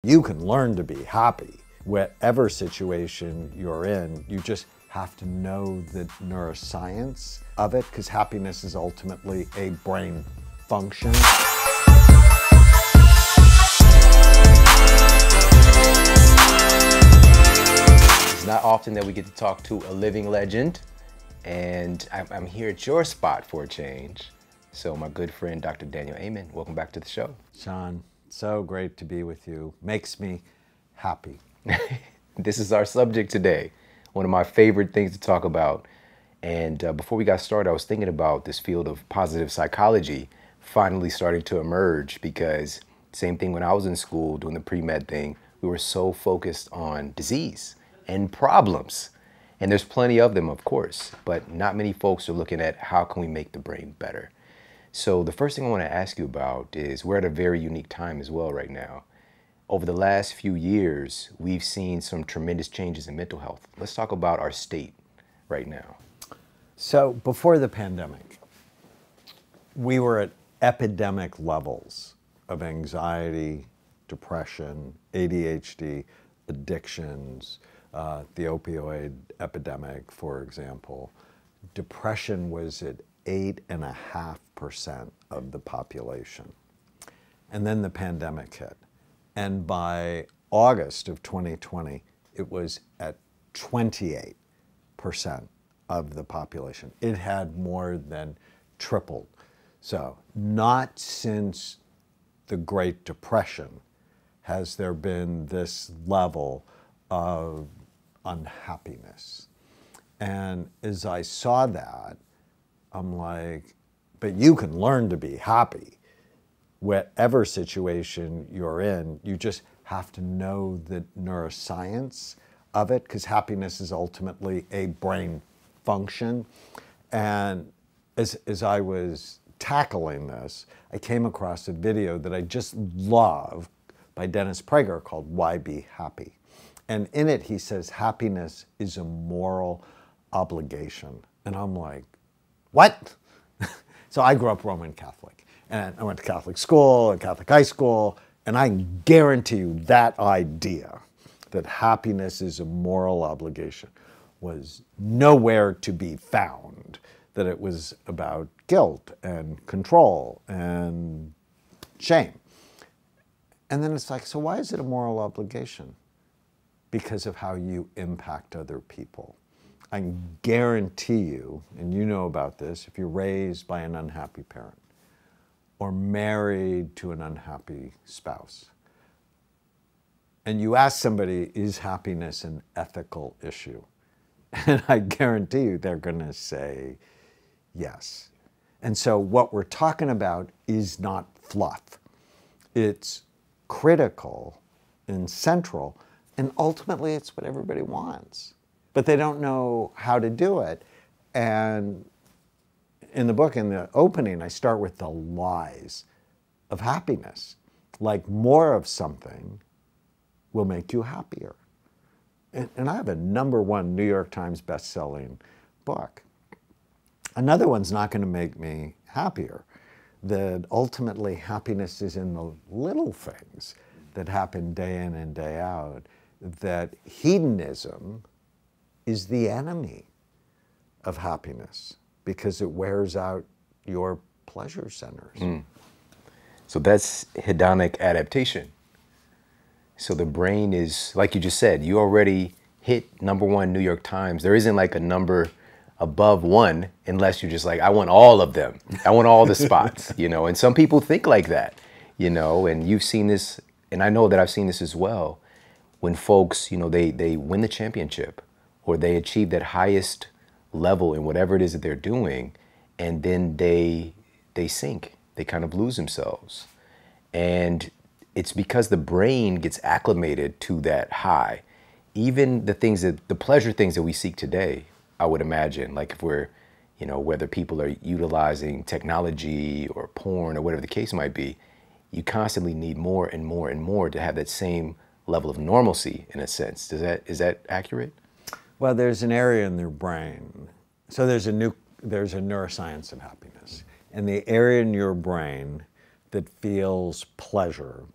You can learn to be happy. Whatever situation you're in, you just have to know the neuroscience of it, because happiness is ultimately a brain function. It's not often that we get to talk to a living legend, and I'm here at your spot for a change. So my good friend, Dr. Daniel Amen, welcome back to the show. Shawn, so great to be with you. Makes me happy. This is our subject today, one of my favorite things to talk about. And before we got started, I was thinking about this field of positive psychology finally starting to emerge, because same thing when I was in school doing the pre-med thing, we were so focused on disease and problems. And there's plenty of them, of course, but not many folks are looking at how can we make the brain better. So the first thing I want to ask you about is we're at a very unique time as well right now. Over the last few years, we've seen some tremendous changes in mental health. Let's talk about our state right now. So before the pandemic, we were at epidemic levels of anxiety, depression, ADHD, addictions, the opioid epidemic, for example. Depression was at 8.5% of the population. And then the pandemic hit. And by August of 2020, it was at 28% of the population. It had more than tripled. So not since the Great Depression has there been this level of unhappiness. And as I saw that, I'm like, but you can learn to be happy. Whatever situation you're in, you just have to know the neuroscience of it, because happiness is ultimately a brain function. And as I was tackling this, I came across a video that I just love by Dennis Prager called Why Be Happy? And in it, he says, happiness is a moral obligation. And I'm like, what? So I grew up Roman Catholic, and I went to Catholic school and Catholic high school, and I guarantee you that idea that happiness is a moral obligation was nowhere to be found, that it was about guilt and control and shame. And then it's like, so why is it a moral obligation? Because of how you impact other people. I guarantee you, and you know about this, if you're raised by an unhappy parent or married to an unhappy spouse, and you ask somebody, is happiness an ethical issue? And I guarantee you they're going to say yes. And so what we're talking about is not fluff. It's critical and central, and ultimately it's what everybody wants. But they don't know how to do it. And in the book, in the opening, I start with the lies of happiness. Like more of something will make you happier. And I have a #1 New York Times bestselling book. Another one's not going to make me happier. That ultimately happiness is in the little things that happen day in and day out. That hedonism is the enemy of happiness because it wears out your pleasure centers. So that's hedonic adaptation. So the brain is, like you just said, you already hit #1 New York Times. There isn't like a number above 1 unless you're just like, I want all of them. I want all the spots, you know, and some people think like that, you know, and you've seen this, and I know that I've seen this as well, when folks, you know, they win the championship or they achieve that highest level in whatever it is that they're doing, and then they sink, they kind of lose themselves. And it's because the brain gets acclimated to that high. Even the pleasure things that we seek today, I would imagine, like if we're, you know, whether people are utilizing technology or porn or whatever the case might be, you constantly need more and more and more to have that same level of normalcy, in a sense. Is that accurate? Well, there's an area in their brain. So there's a neuroscience of happiness. And the area in your brain that feels pleasure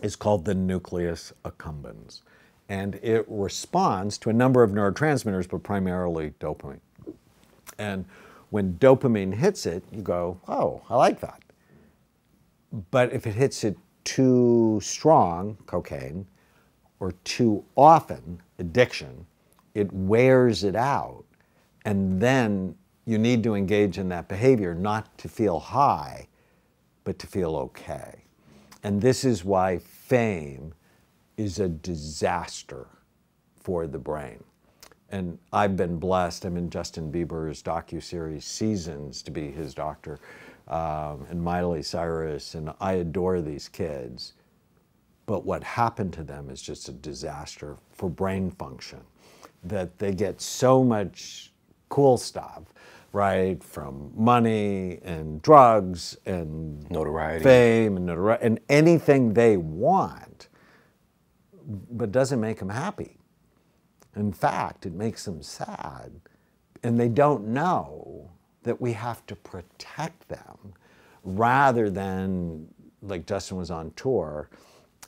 is called the nucleus accumbens. And it responds to a number of neurotransmitters, but primarily dopamine. And when dopamine hits it, you go, oh, I like that. But if it hits it too strong, cocaine, or too often, addiction, it wears it out. And then you need to engage in that behavior, not to feel high, but to feel okay. And this is why fame is a disaster for the brain. And I've been blessed. I'm in Justin Bieber's docuseries Seasons to be his doctor, and Miley Cyrus, and I adore these kids. But what happened to them is just a disaster for brain function, that they get so much cool stuff, right, from money and drugs and notoriety, fame and notoriety, and anything they want, but doesn't make them happy. In fact, it makes them sad, and they don't know that we have to protect them rather than, like Justin was on tour,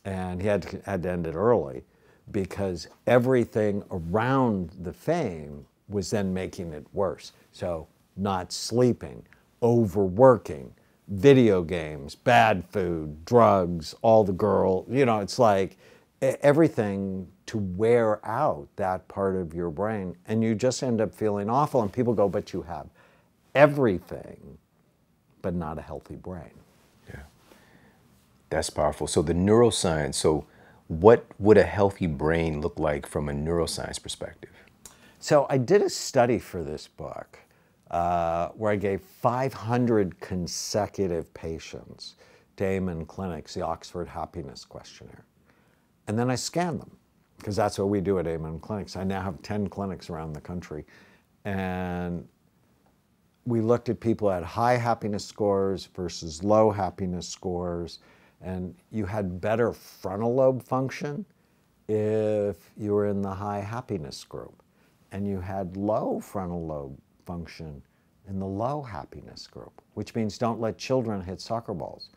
and he had to end it early because everything around the fame was then making it worse. So not sleeping, overworking, video games, bad food, drugs, all the girls, you know, it's like everything to wear out that part of your brain, and you just end up feeling awful. And people go, but you have everything, but not a healthy brain. Yeah, that's powerful. So the neuroscience, so what would a healthy brain look like from a neuroscience perspective? So I did a study for this book where I gave 500 consecutive patients to Amen Clinics the Oxford Happiness Questionnaire. And then I scanned them, because that's what we do at Amen Clinics. I now have 10 clinics around the country. And we looked at people at high happiness scores versus low happiness scores. And you had better frontal lobe function if you were in the high happiness group. And you had low frontal lobe function in the low happiness group, which means don't let children hit soccer balls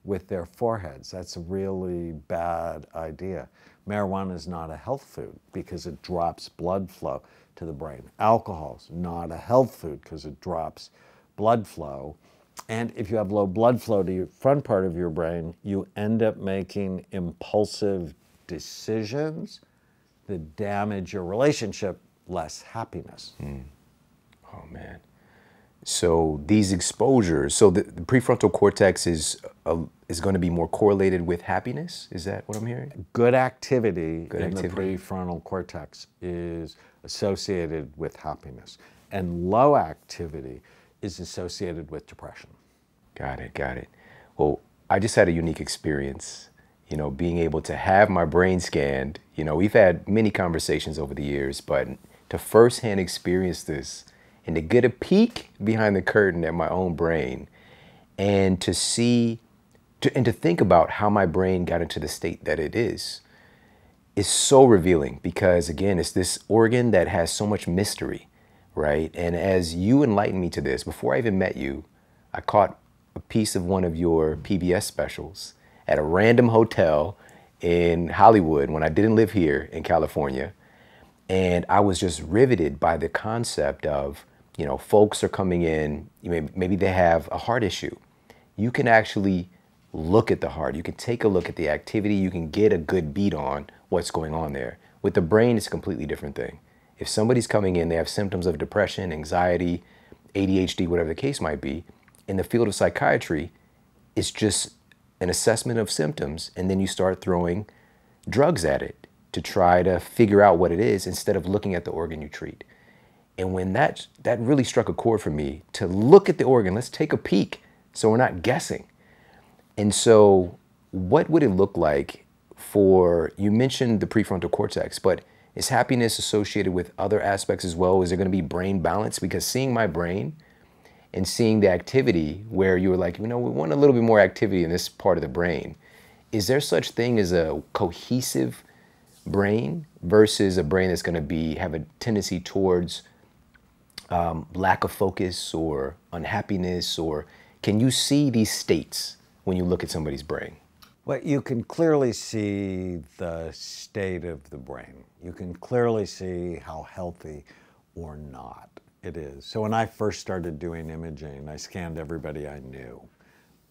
with their foreheads. That's a really bad idea. Marijuana is not a health food because it drops blood flow to the brain. Alcohol is not a health food because it drops blood flow. And if you have low blood flow to your front part of your brain, you end up making impulsive decisions that damage your relationship, less happiness. Oh man. So these exposures, so the prefrontal cortex is going to be more correlated with happiness? Is that what I'm hearing? Good activity in the prefrontal cortex is associated with happiness, and low activity is associated with depression. Got it, got it. Well, I just had a unique experience, you know, being able to have my brain scanned. You know, we've had many conversations over the years, but to firsthand experience this and to get a peek behind the curtain at my own brain and to see, and to think about how my brain got into the state that it is so revealing, because again, it's this organ that has so much mystery, right? And as you enlightened me to this, before I even met you, I caught a piece of one of your PBS specials at a random hotel in Hollywood when I didn't live here in California. And I was just riveted by the concept of, you know, folks are coming in, maybe they have a heart issue. You can actually look at the heart. You can take a look at the activity. You can get a good beat on what's going on there. With the brain, it's a completely different thing. If somebody's coming in, they have symptoms of depression, anxiety, ADHD, whatever the case might be, in the field of psychiatry, it's just an assessment of symptoms, and then you start throwing drugs at it to try to figure out what it is instead of looking at the organ you treat. And when that really struck a chord for me, to look at the organ, let's take a peek so we're not guessing. And so what would it look like for, you mentioned the prefrontal cortex, but is happiness associated with other aspects as well? Is there going to be brain balance? Because seeing my brain and seeing the activity where you were like, you know, we want a little bit more activity in this part of the brain. Is there such thing as a cohesive brain versus a brain that's going to have a tendency towards lack of focus or unhappiness? Or can you see these states when you look at somebody's brain? Well, you can clearly see the state of the brain. You can clearly see how healthy or not it is. So when I first started doing imaging, I scanned everybody I knew.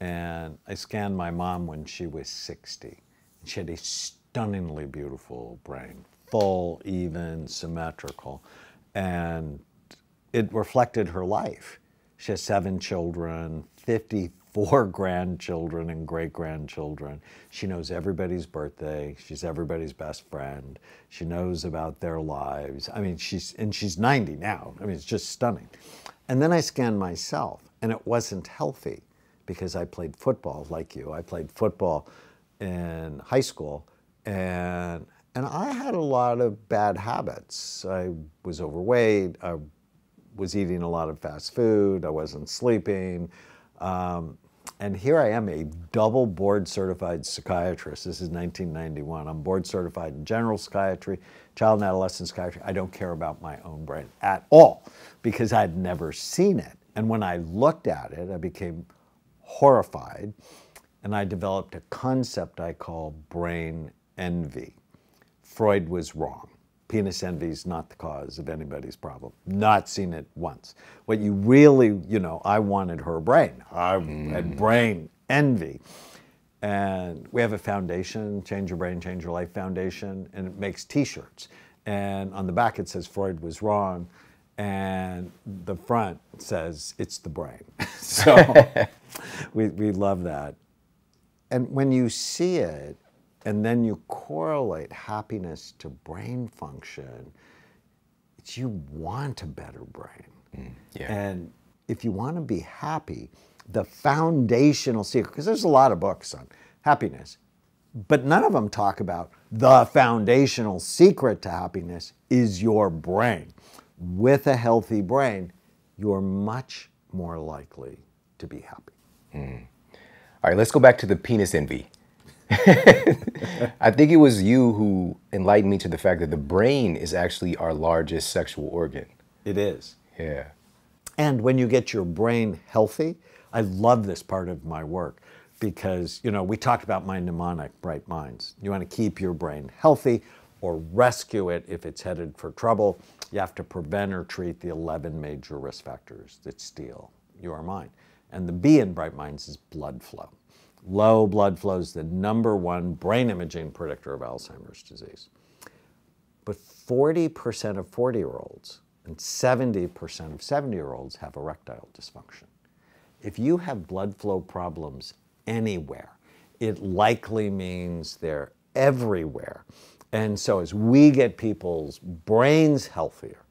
And I scanned my mom when she was 60. She had a stunningly beautiful brain, full, even, symmetrical. And it reflected her life. She has 7 children, 54 grandchildren and great-grandchildren. She knows everybody's birthday. She's everybody's best friend. She knows about their lives. I mean, she's 90 now. I mean, it's just stunning. And then I scanned myself, and it wasn't healthy because I played football like you. I played football in high school, and I had a lot of bad habits. I was overweight. I was eating a lot of fast food. I wasn't sleeping. And here I am, a double board certified psychiatrist. This is 1991. I'm board certified in general psychiatry, child and adolescent psychiatry. I don't care about my own brain at all because I'd never seen it. And when I looked at it, I became horrified, and I developed a concept I call brain envy. Freud was wrong. Penis envy is not the cause of anybody's problem. Not seen it once. What you really, I wanted her brain. I had brain envy. And we have a foundation, Change Your Brain, Change Your Life Foundation, and it makes t-shirts. And on the back it says Freud was wrong, and the front says it's the brain. So we love that. And when you see it, and then you correlate happiness to brain function, it's you want a better brain. Yeah. And if you want to be happy, the foundational secret, because there's a lot of books on happiness, but none of them talk about the foundational secret to happiness is your brain. With a healthy brain, you're much more likely to be happy. All right, let's go back to the penis envy. I think it was you who enlightened me to the fact that the brain is actually our largest sexual organ. It is. Yeah. And when you get your brain healthy, I love this part of my work because, we talked about my mnemonic, bright minds. You want to keep your brain healthy or rescue it if it's headed for trouble. You have to prevent or treat the 11 major risk factors that steal your mind. And the B in bright minds is blood flow. Low blood flow is the #1 brain imaging predictor of Alzheimer's disease. But 40% of 40-year-olds and 70% of 70-year-olds have erectile dysfunction. If you have blood flow problems anywhere, it likely means they're everywhere. And so as we get people's brains healthier,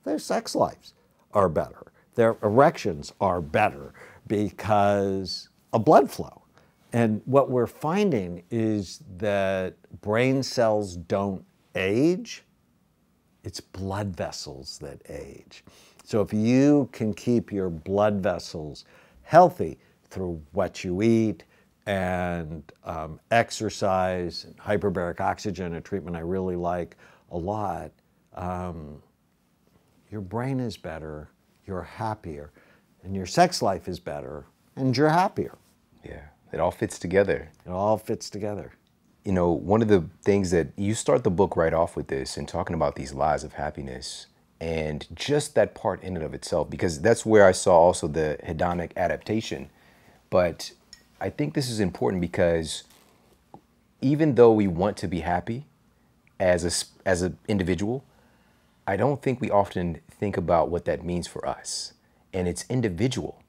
their sex lives are better, their erections are better because of blood flow. And what we're finding is that brain cells don't age, it's blood vessels that age. So if you can keep your blood vessels healthy through what you eat and exercise, and hyperbaric oxygen, a treatment I really like a lot, your brain is better, you're happier, and your sex life is better, and you're happier. Yeah, it all fits together. It all fits together. One of the things that you start the book right off with this and talking about these lies of happiness and just that part in and of itself, because that's where I saw also the hedonic adaptation. But I think this is important because even though we want to be happy as an individual, I don't think we often think about what that means for us. And it's individual.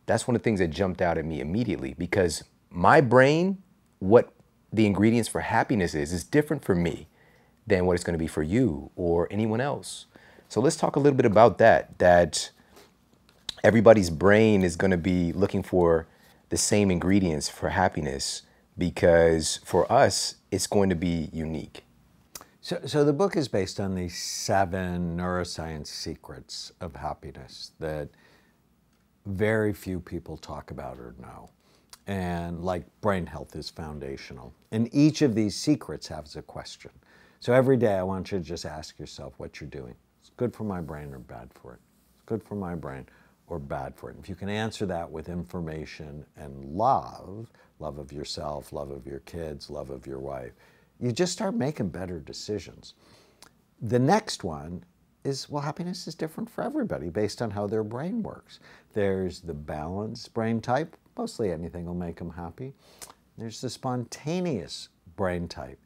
That's one of the things that jumped out at me immediately because my brain, what the ingredients for happiness is different for me than what it's going to be for you or anyone else. So let's talk a little bit about that everybody's brain is going to be looking for the same ingredients for happiness because for us, it's going to be unique. So the book is based on these 7 neuroscience secrets of happiness that very few people talk about or know. And like brain health is foundational. And each of these secrets has a question. So every day I want you to just ask yourself what you're doing. It's good for my brain or bad for it? It's good for my brain or bad for it? If you can answer that with information and love, love of yourself, love of your kids, love of your wife, you just start making better decisions. The next one is, well, happiness is different for everybody based on how their brain works. There's the balanced brain type. Mostly anything will make them happy. There's the spontaneous brain type.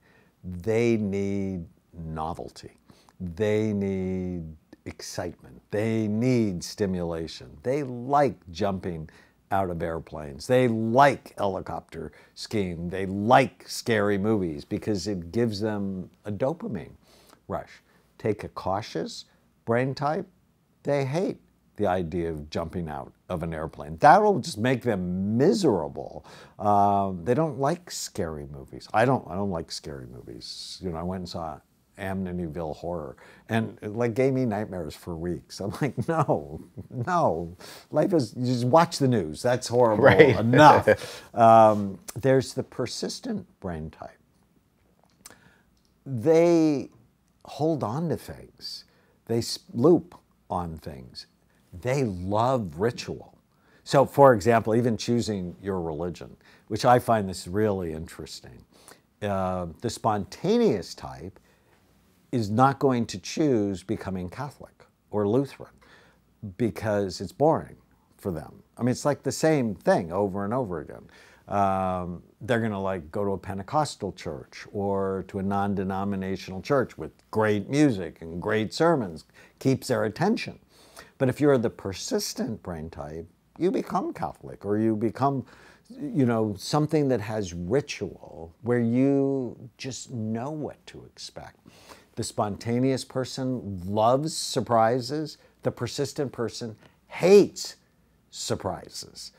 They need novelty. They need excitement. They need stimulation. They like jumping out of airplanes. They like helicopter skiing. They like scary movies because it gives them a dopamine rush. Take a cautious brain type, they hate the idea of jumping out of an airplane. That'll just make them miserable. They don't like scary movies. I don't like scary movies. You know, I went and saw Amityville Horror, and it like gave me nightmares for weeks. I'm like, no, life is, you just watch the news. That's horrible enough. There's the persistent brain type. They hold on to things. They loop on things. They love ritual. So, for example, even choosing your religion, which I find this really interesting. The spontaneous type is not going to choose becoming Catholic or Lutheran because it's boring for them. I mean, it's like the same thing over and over again. They're going to like go to a Pentecostal church or to a non-denominational church with great music and great sermons, keeps their attention. But if you're the persistent brain type, you become Catholic or you become, you know, something that has ritual where you just know what to expect. The spontaneous person loves surprises. The persistent person hates surprises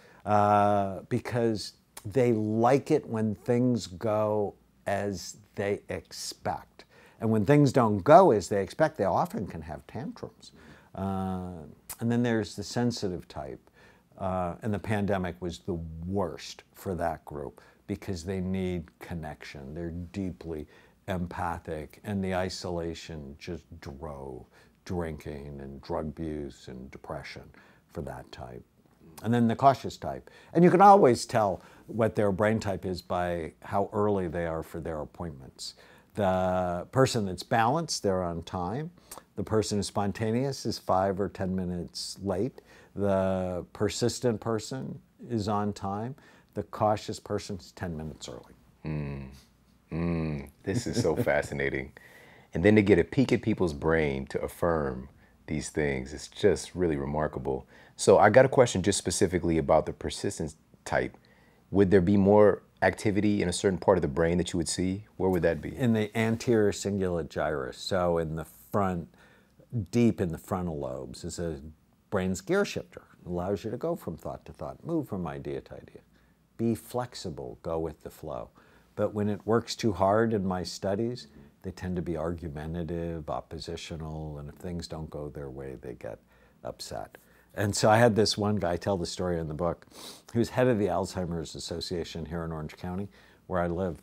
because they like it when things go as they expect. And when things don't go as they expect, they often can have tantrums. And then there's the sensitive type. And the pandemic was the worst for that group because they need connection. They're deeply empathic, and the isolation just drove drinking and drug abuse and depression for that type. And then the cautious type. And you can always tell what their brain type is by how early they are for their appointments. The person that's balanced, they're on time. The person who's spontaneous is 5 or 10 minutes late. The persistent person is on time. The cautious person is 10 minutes early. This is so fascinating. And then to get a peek at people's brain to affirm these things, it's just really remarkable. So I got a question just specifically about the persistence type. Would there be more activity in a certain part of the brain that you would see? Where would that be? In the anterior cingulate gyrus, so in the front, deep in the frontal lobes, is a brain's gear shifter. It allows you to go from thought to thought, move from idea to idea. Be flexible, go with the flow. But when it works too hard in my studies, they tend to be argumentative, oppositional, and if things don't go their way, they get upset. And so I had this one guy, I tell the story in the book, he was head of the Alzheimer's Association here in Orange County, where I live.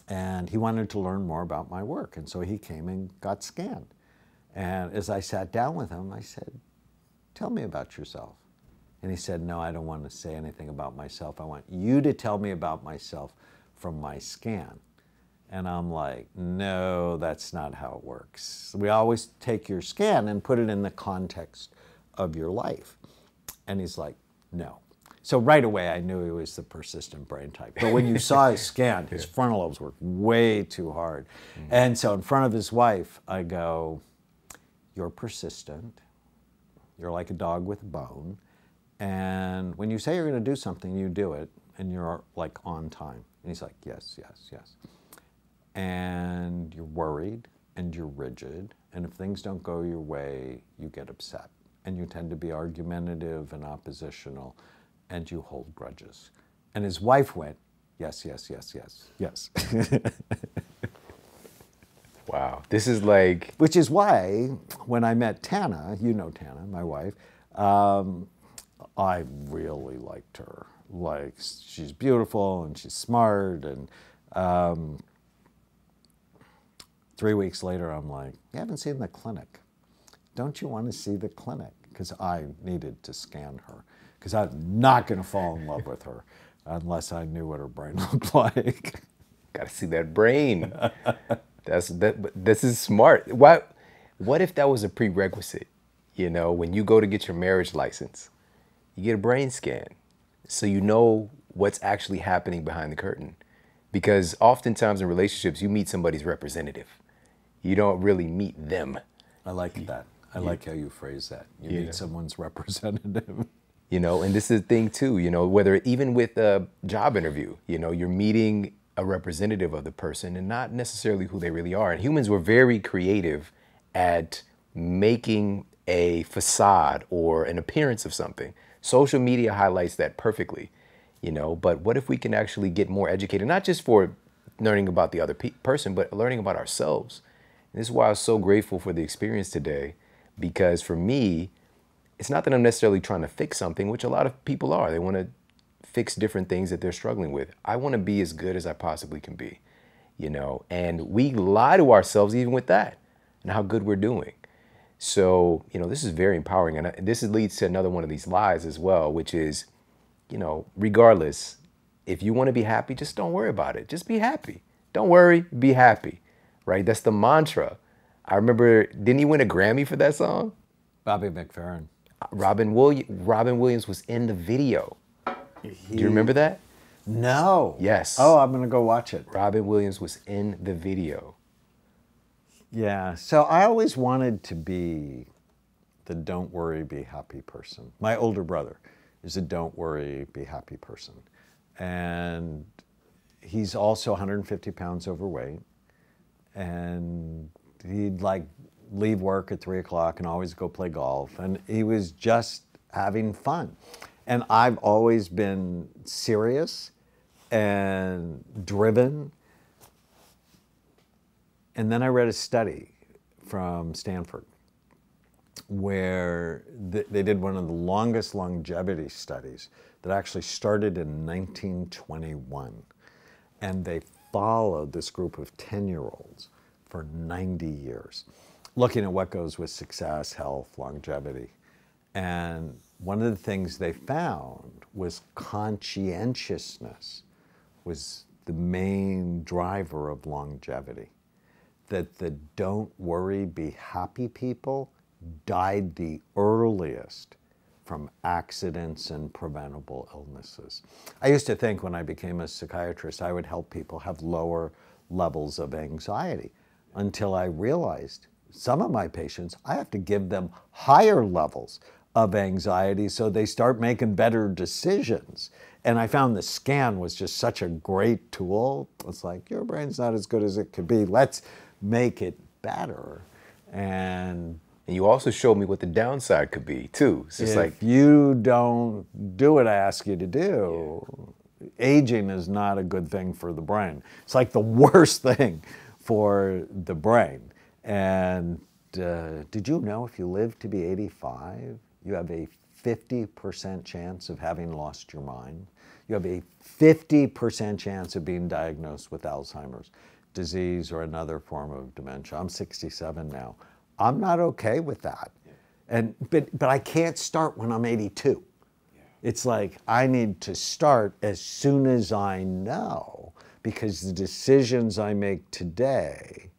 And he wanted to learn more about my work. And so he came and got scanned. And as I sat down with him, I said, tell me about yourself. And he said, no, I don't want to say anything about myself. I want you to tell me about myself from my scan. And I'm like, no, that's not how it works. We always take your scan and put it in the context of your life. And he's like, no. So right away, I knew he was the persistent brain type. But when you saw his scan, his frontal lobes worked way too hard. And so in front of his wife, I go, you're persistent. You're like a dog with a bone. And when you say you're going to do something, you do it. And you're like on time. And he's like, yes, yes, yes. And you're worried and you're rigid. And if things don't go your way, you get upset. And you tend to be argumentative and oppositional. And you hold grudges. And his wife went, yes, yes, yes, yes, yes. Wow. This is like... Which is why when I met Tana, you know Tana, my wife, I really liked her. Like, she's beautiful and she's smart. And 3 weeks later, I'm like, you haven't seen the clinic. Don't you want to see the clinic? because I needed to scan her, because I'm not going to fall in love with her unless I knew what her brain looked like. Got to see that brain. This is smart. What if that was a prerequisite? You know, when you go to get your marriage license, you get a brain scan, so you know what's actually happening behind the curtain. Because oftentimes in relationships, you meet somebody's representative. You don't really meet them. I like that. I like how you phrase that. You Yeah. meet someone's representative. You know, and this is the thing too, you know, whether even with a job interview, you know, you're meeting a representative of the person and not necessarily who they really are. And humans were very creative at making a facade or an appearance of something. Social media highlights that perfectly, you know, but what if we can actually get more educated, not just for learning about the other person, but learning about ourselves. And this is why I was so grateful for the experience today, because for me, it's not that I'm necessarily trying to fix something, which a lot of people are. They want to fix different things that they're struggling with. I want to be as good as I possibly can be, you know, and we lie to ourselves even with that and how good we're doing. So, you know, this is very empowering. And this leads to another one of these lies as well, which is, you know, regardless, if you want to be happy, just don't worry about it. Just be happy. Don't worry, be happy, right? That's the mantra. I remember, didn't he win a Grammy for that song? Bobby McFerrin. Robin Williams was in the video. Do you remember that? No. Yes. Oh, I'm going to go watch it. Robin Williams was in the video. Yeah. So I always wanted to be the don't worry, be happy person. My older brother is a don't worry, be happy person. And he's also 150 pounds overweight. And he'd like leave work at 3 o'clock and always go play golf. And he was just having fun. And I've always been serious and driven. And then I read a study from Stanford where they did one of the longest longevity studies that actually started in 1921. And they followed this group of 10-year-olds for 90 years, looking at what goes with success, health, longevity. And one of the things they found was conscientiousness was the main driver of longevity. That the don't worry, be happy people died the earliest from accidents and preventable illnesses. I used to think when I became a psychiatrist, I would help people have lower levels of anxiety until I realized some of my patients, I have to give them higher levels of anxiety so they start making better decisions. And I found the scan was just such a great tool. It's like, your brain's not as good as it could be. Let's make it better. And you also showed me what the downside could be too. It's just if you don't do what I ask you to do, aging is not a good thing for the brain. It's like the worst thing for the brain. And did you know if you live to be 85, you have a 50% chance of having lost your mind? You have a 50% chance of being diagnosed with Alzheimer's disease or another form of dementia. I'm 67 now. I'm not okay with that. But I can't start when I'm 82. It's like I need to start as soon as I know, because the decisions I make today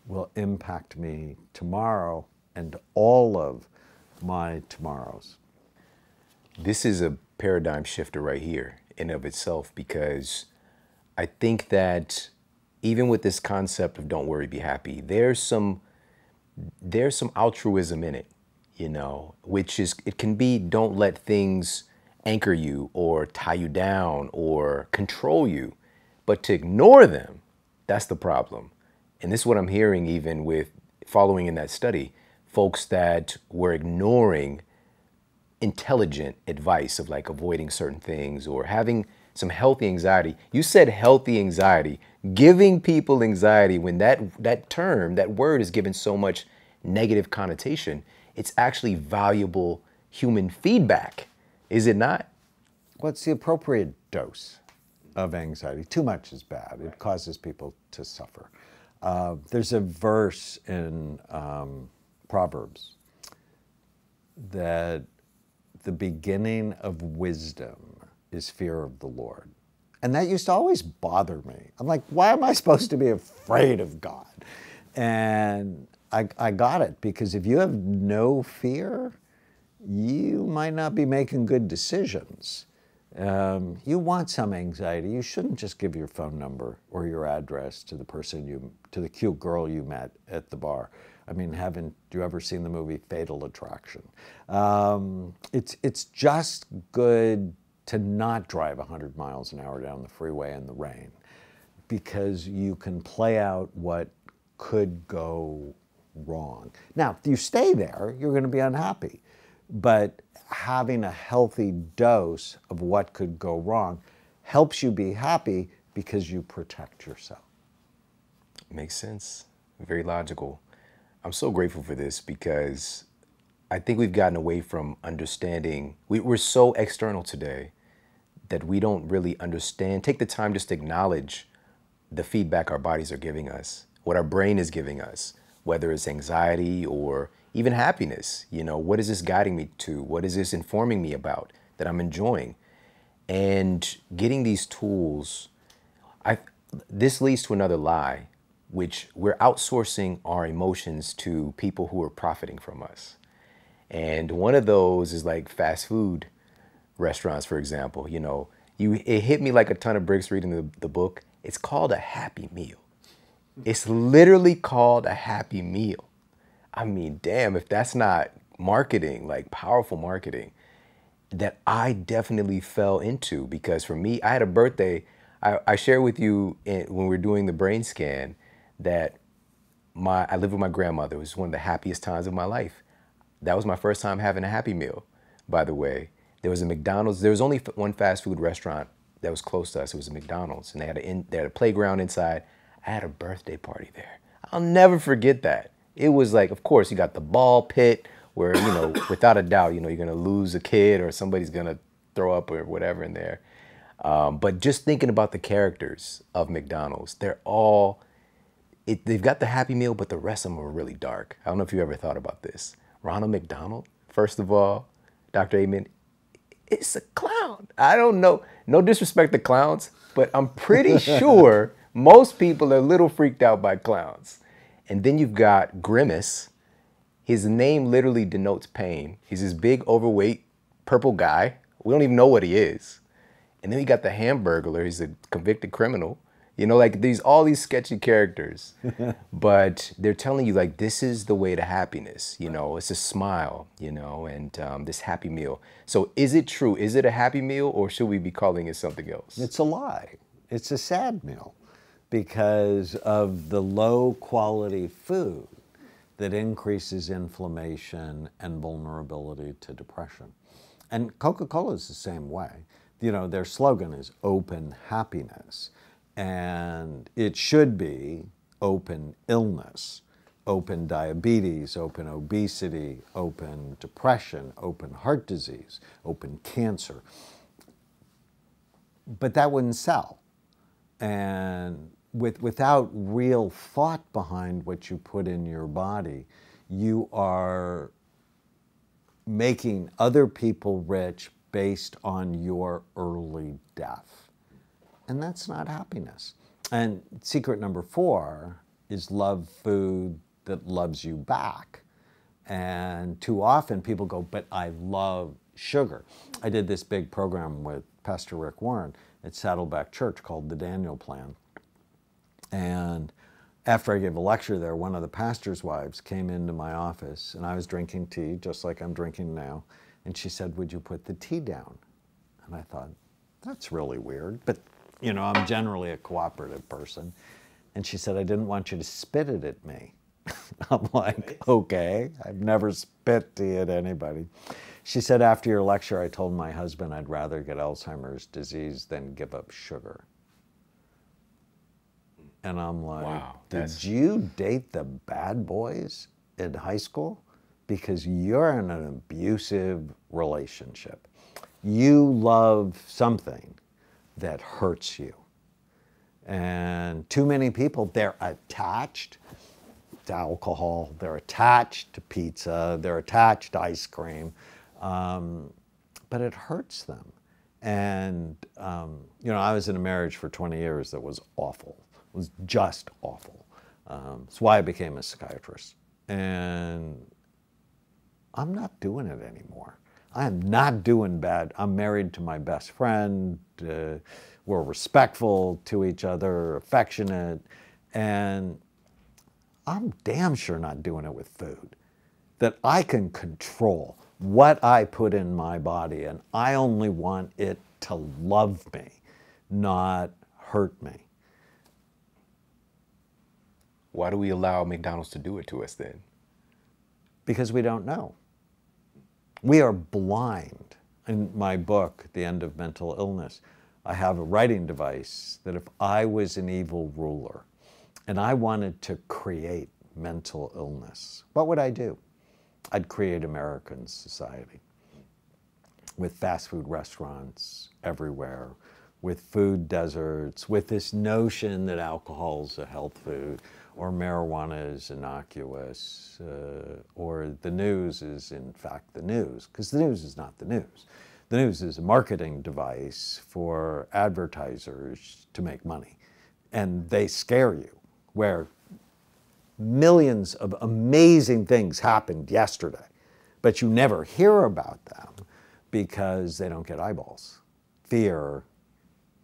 will impact me tomorrow and all of my tomorrows. This is a paradigm shifter right here in of itself, because I think that even with this concept of don't worry, be happy, there's some altruism in it, you know, which is, it can be don't let things anchor you or tie you down or control you, but to ignore them, that's the problem. And this is what I'm hearing even with following in that study, folks that were ignoring intelligent advice of like avoiding certain things or having some healthy anxiety. You said healthy anxiety, giving people anxiety, when that term, that word is given so much negative connotation, it's actually valuable human feedback, is it not? What's the appropriate dose of anxiety? Too much is bad. It causes people to suffer. There's a verse in Proverbs that the beginning of wisdom is fear of the Lord. And that used to always bother me. I'm like, why am I supposed to be afraid of God? And I got it, because if you have no fear, you might not be making good decisions. You want some anxiety. You shouldn't just give your phone number or your address to the person to the cute girl you met at the bar. I mean, haven't you ever seen the movie Fatal Attraction? It's just good to not drive 100 miles an hour down the freeway in the rain, because you can play out what could go wrong. Now, if you stay there, you're going to be unhappy. But having a healthy dose of what could go wrong helps you be happy, because you protect yourself. Makes sense. Very logical. I'm so grateful for this, because I think we've gotten away from understanding. We're so external today that we don't really understand. Take the time just to acknowledge the feedback our bodies are giving us, what our brain is giving us, whether it's anxiety or even happiness. You know, what is this guiding me to? What is this informing me about that I'm enjoying? And getting these tools, this leads to another lie, which we're outsourcing our emotions to people who are profiting from us. And one of those is like fast food restaurants, for example. You know, it hit me like a ton of bricks reading the book. It's called a Happy Meal. It's literally called a Happy Meal. I mean, damn, if that's not marketing, like powerful marketing, that I definitely fell into. Because for me, I had a birthday. I shared with you when we were doing the brain scan that I lived with my grandmother. It was one of the happiest times of my life. That was my first time having a Happy Meal, by the way. There was a McDonald's. There was only one fast food restaurant that was close to us. It was a McDonald's, and they had a playground inside. I had a birthday party there. I'll never forget that. It was like, of course, you got the ball pit where, you know, without a doubt, you know, you're going to lose a kid or somebody's going to throw up or whatever in there. But just thinking about the characters of McDonald's, they've got the Happy Meal, but the rest of them are really dark. I don't know if you ever thought about this. Ronald McDonald, first of all, Dr. Amen, it's a clown. I don't know. No disrespect to clowns, but I'm pretty sure most people are a little freaked out by clowns. And then you've got Grimace. His name literally denotes pain. He's this big, overweight, purple guy. We don't even know what he is. And then you got the Hamburglar. He's a convicted criminal. You know, like all these sketchy characters. But they're telling you, like, this is the way to happiness. You know, it's a smile, you know, and this Happy Meal. So is it true? Is it a Happy Meal, or should we be calling it something else? It's a lie. It's a sad meal, because of the low quality food that increases inflammation and vulnerability to depression. And Coca-Cola is the same way. You know, their slogan is open happiness, and it should be open illness, open diabetes, open obesity, open depression, open heart disease, open cancer. But that wouldn't sell. And without real thought behind what you put in your body, you are making other people rich based on your early death. And that's not happiness. And secret number 4 is love food that loves you back. And too often people go, but I love sugar. I did this big program with Pastor Rick Warren at Saddleback Church called the Daniel Plan. And after I gave a lecture there, one of the pastor's wives came into my office, and I was drinking tea, just like I'm drinking now. And she said, would you put the tea down? And I thought, that's really weird. But, you know, I'm generally a cooperative person. And she said, I didn't want you to spit it at me. I'm like, okay, I've never spit tea at anybody. She said, after your lecture, I told my husband I'd rather get Alzheimer's disease than give up sugar. And I'm like, wow, did you date the bad boys in high school? Because you're in an abusive relationship. You love something that hurts you. And too many people, they're attached to alcohol, they're attached to pizza, they're attached to ice cream, but it hurts them. And, you know, I was in a marriage for 20 years that was awful. It was just awful. That's why I became a psychiatrist. And I'm not doing it anymore. I am not doing bad. I'm married to my best friend. We're respectful to each other, affectionate, and I'm damn sure not doing it with food. That I can control what I put in my body, and I only want it to love me, not hurt me. Why do we allow McDonald's to do it to us then? Because we don't know. We are blind. In my book, The End of Mental Illness, I have a writing device that if I was an evil ruler and I wanted to create mental illness, what would I do? I'd create American society with fast food restaurants everywhere, with food deserts, with this notion that alcohol is a health food, or marijuana is innocuous, or the news is in fact the news, because the news is not the news. The news is a marketing device for advertisers to make money, and they scare you, where millions of amazing things happened yesterday, but you never hear about them because they don't get eyeballs. Fear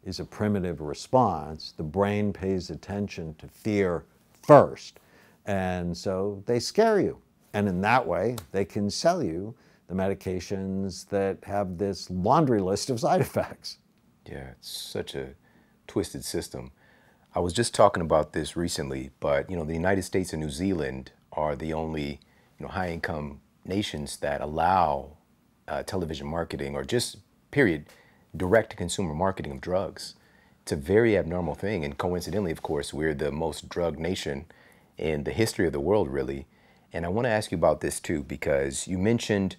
is a primitive response. The brain pays attention to fear first, and so they scare you. And in that way, they can sell you the medications that have this laundry list of side effects. Yeah, it's such a twisted system. I was just talking about this recently, but you know, the United States and New Zealand are the only, you know, high-income nations that allow television marketing, or just period, direct-to-consumer marketing of drugs. It's a very abnormal thing, and coincidentally, of course, we're the most drugged nation in the history of the world, really. And I want to ask you about this too, because you mentioned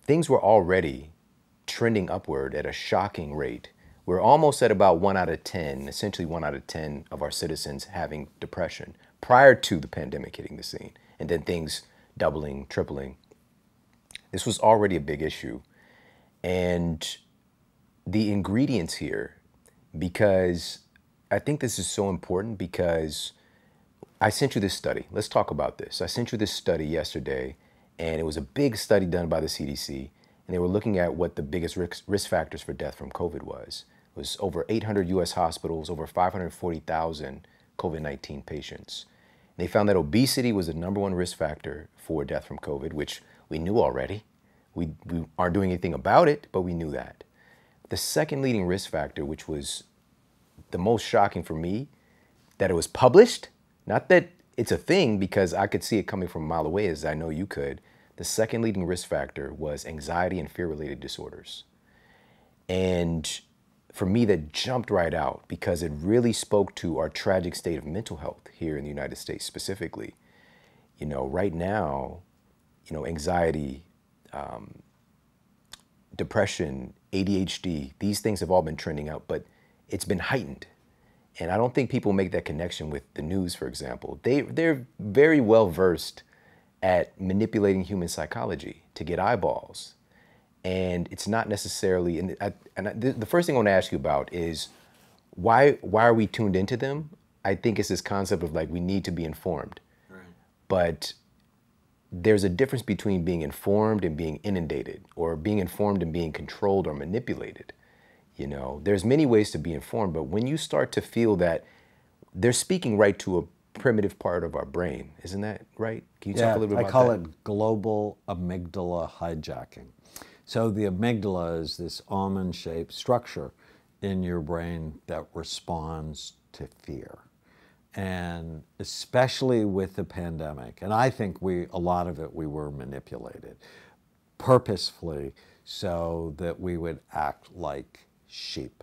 things were already trending upward at a shocking rate. We're almost at about 1 out of 10, essentially 1 out of 10 of our citizens having depression prior to the pandemic hitting the scene, and then things doubling, tripling. This was already a big issue. And the ingredients here, because I think this is so important, because I sent you this study. Let's talk about this. I sent you this study yesterday, and it was a big study done by the CDC, and they were looking at what the biggest risk factors for death from COVID was. It was over 800 US hospitals, over 540,000 COVID-19 patients. And they found that obesity was the #1 risk factor for death from COVID, which we knew already. We aren't doing anything about it, but we knew that. The second leading risk factor, which was the most shocking for me, that it was published, not that it's a thing, because I could see it coming from a mile away, as I know you could. The second leading risk factor was anxiety and fear-related disorders. And for me, that jumped right out, because it really spoke to our tragic state of mental health here in the United States specifically. You know, right now, you know, anxiety, depression, ADHD, these things have all been trending out, but it's been heightened. And I don't think people make that connection with the news, for example. They're very well versed at manipulating human psychology to get eyeballs. And it's not necessarily, the first thing I want to ask you about is why are we tuned into them? I think it's this concept of like, we need to be informed. Right. But there's a difference between being informed and being inundated, or being informed and being controlled or manipulated. You know, there's many ways to be informed, but when you start to feel that they're speaking right to a primitive part of our brain, isn't that right? Can you talk a little bit about that? I call it global amygdala hijacking. So the amygdala is this almond-shaped structure in your brain that responds to fear. And especially with the pandemic, and I think a lot of it we were manipulated purposefully so that we would act like sheep.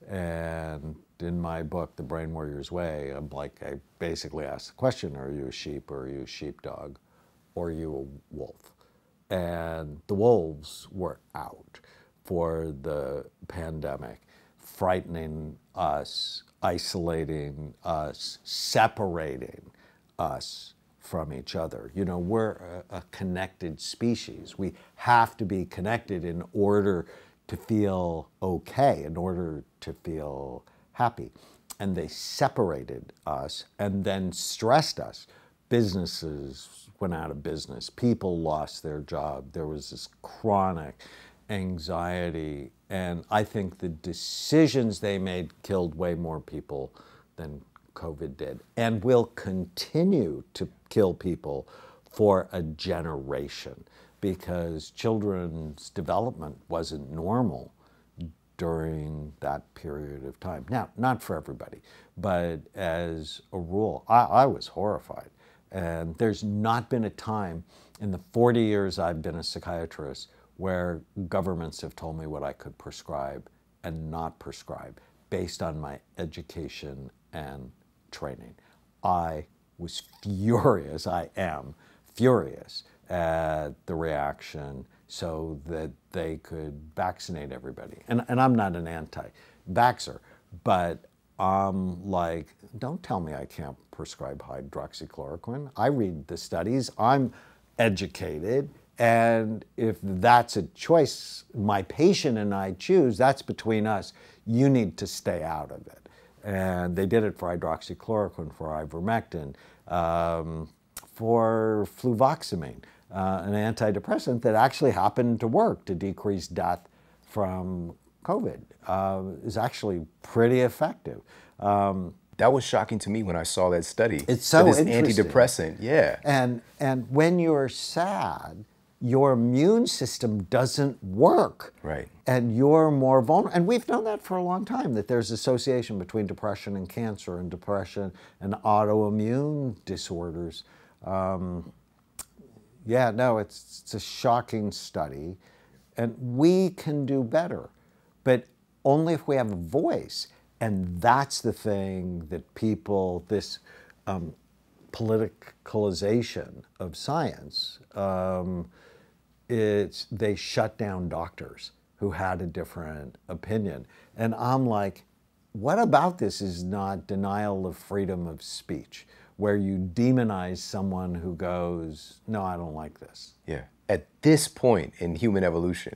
And in my book, The Brain Warrior's Way, I basically ask the question, are you a sheep, or are you a sheepdog, or are you a wolf? And the wolves were out for the pandemic, frightening us, isolating us, separating us from each other. You know, we're a connected species. We have to be connected in order to feel okay, in order to feel happy. And they separated us and then stressed us. Businesses went out of business. People lost their job. There was this chronic anxiety. And I think the decisions they made killed way more people than COVID did, and will continue to kill people for a generation, because children's development wasn't normal during that period of time. Now, not for everybody, but as a rule, I was horrified. And there's not been a time in the 40 years I've been a psychiatrist where governments have told me what I could prescribe and not prescribe based on my education and training. I was furious, I am furious at the reaction so that they could vaccinate everybody. And I'm not an anti-vaxxer, but I'm like, don't tell me I can't prescribe hydroxychloroquine. I read the studies, I'm educated, and if that's a choice my patient and I choose, that's between us. You need to stay out of it. And they did it for hydroxychloroquine, for ivermectin, for fluvoxamine, an antidepressant that actually happened to work to decrease death from COVID. Is actually pretty effective. That was shocking to me when I saw that study. It's so this interesting. Antidepressant, yeah. And when you're sad, your immune system doesn't work. Right. And you're more vulnerable. And we've known that for a long time, that there's association between depression and cancer, and depression and autoimmune disorders. Yeah, no, it's a shocking study. And we can do better, but only if we have a voice. And that's the thing that people, this politicalization of science, they shut down doctors who had a different opinion. And I'm like, what about this is not denial of freedom of speech, where you demonize someone who goes, no, I don't like this. Yeah. At this point in human evolution,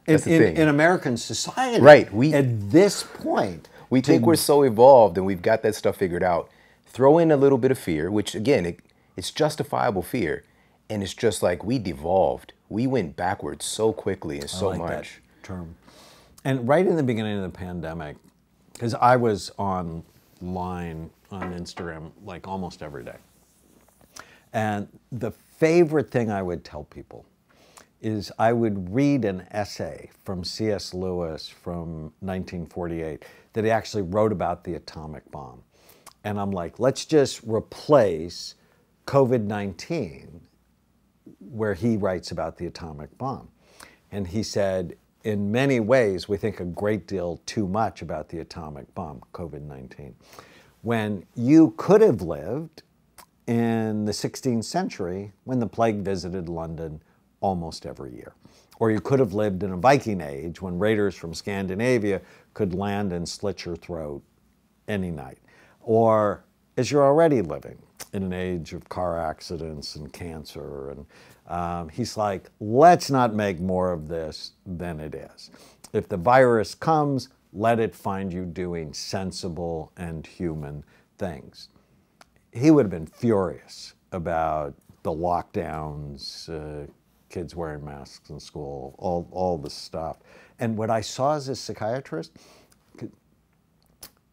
that's the thing. In American society, right? At this point, we think we're so evolved and we've got that stuff figured out. Throw in a little bit of fear, which again, it's justifiable fear. And it's just like we devolved. We went backwards so quickly and so I like much. That term. And right in the beginning of the pandemic, because I was online on Instagram like almost every day. And the favorite thing I would tell people is I would read an essay from C.S. Lewis from 1948 that he actually wrote about the atomic bomb. And I'm like, let's just replace COVID-19, where he writes about the atomic bomb. And he said, in many ways, we think a great deal too much about the atomic bomb, COVID-19, when you could have lived in the 16th century when the plague visited London almost every year. Or you could have lived in a Viking age when raiders from Scandinavia could land and slit your throat any night. Or as you're already living in an age of car accidents and cancer. And he's like, let's not make more of this than it is. If the virus comes, let it find you doing sensible and human things. He would have been furious about the lockdowns, kids wearing masks in school, all the stuff. And what I saw as a psychiatrist,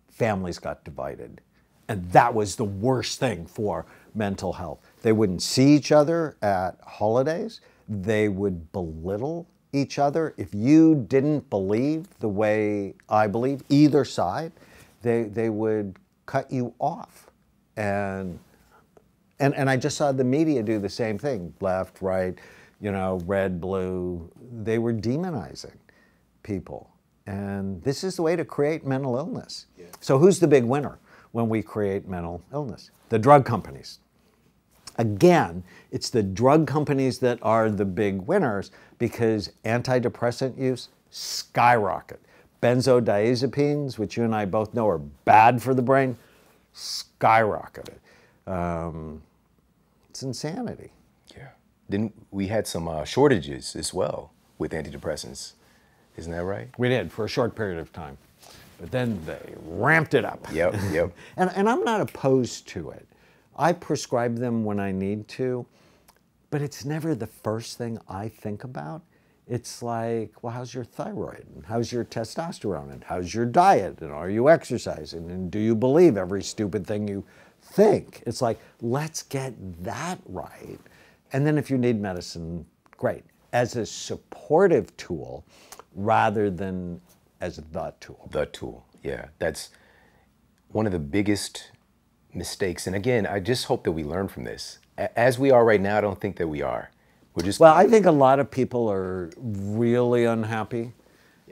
families got divided. And that was the worst thing for mental health. They wouldn't see each other at holidays. They would belittle each other. If you didn't believe the way I believe, either side, they would cut you off. And I just saw the media do the same thing, left, right, red, blue. They were demonizing people. And this is the way to create mental illness. Yeah. So who's the big winner when we create mental illness? The drug companies. Again, it's the drug companies that are the big winners because antidepressant use skyrocket. Benzodiazepines, which you and I both know are bad for the brain, skyrocketed. It's insanity. Yeah. Then we had some shortages as well with antidepressants. Isn't that right? We did for a short period of time, but then they ramped it up. Yep, yep. And I'm not opposed to it. I prescribe them when I need to, but it's never the first thing I think about. It's like, well, how's your thyroid? And how's your testosterone? And how's your diet? And are you exercising? And do you believe every stupid thing you think? It's like, let's get that right. And then if you need medicine, great. As a supportive tool rather than as the tool. The tool, yeah. That's one of the biggest mistakes. And again, I just hope that we learn from this. As we are right now, I don't think that we are. We're just... Well, I think a lot of people are really unhappy.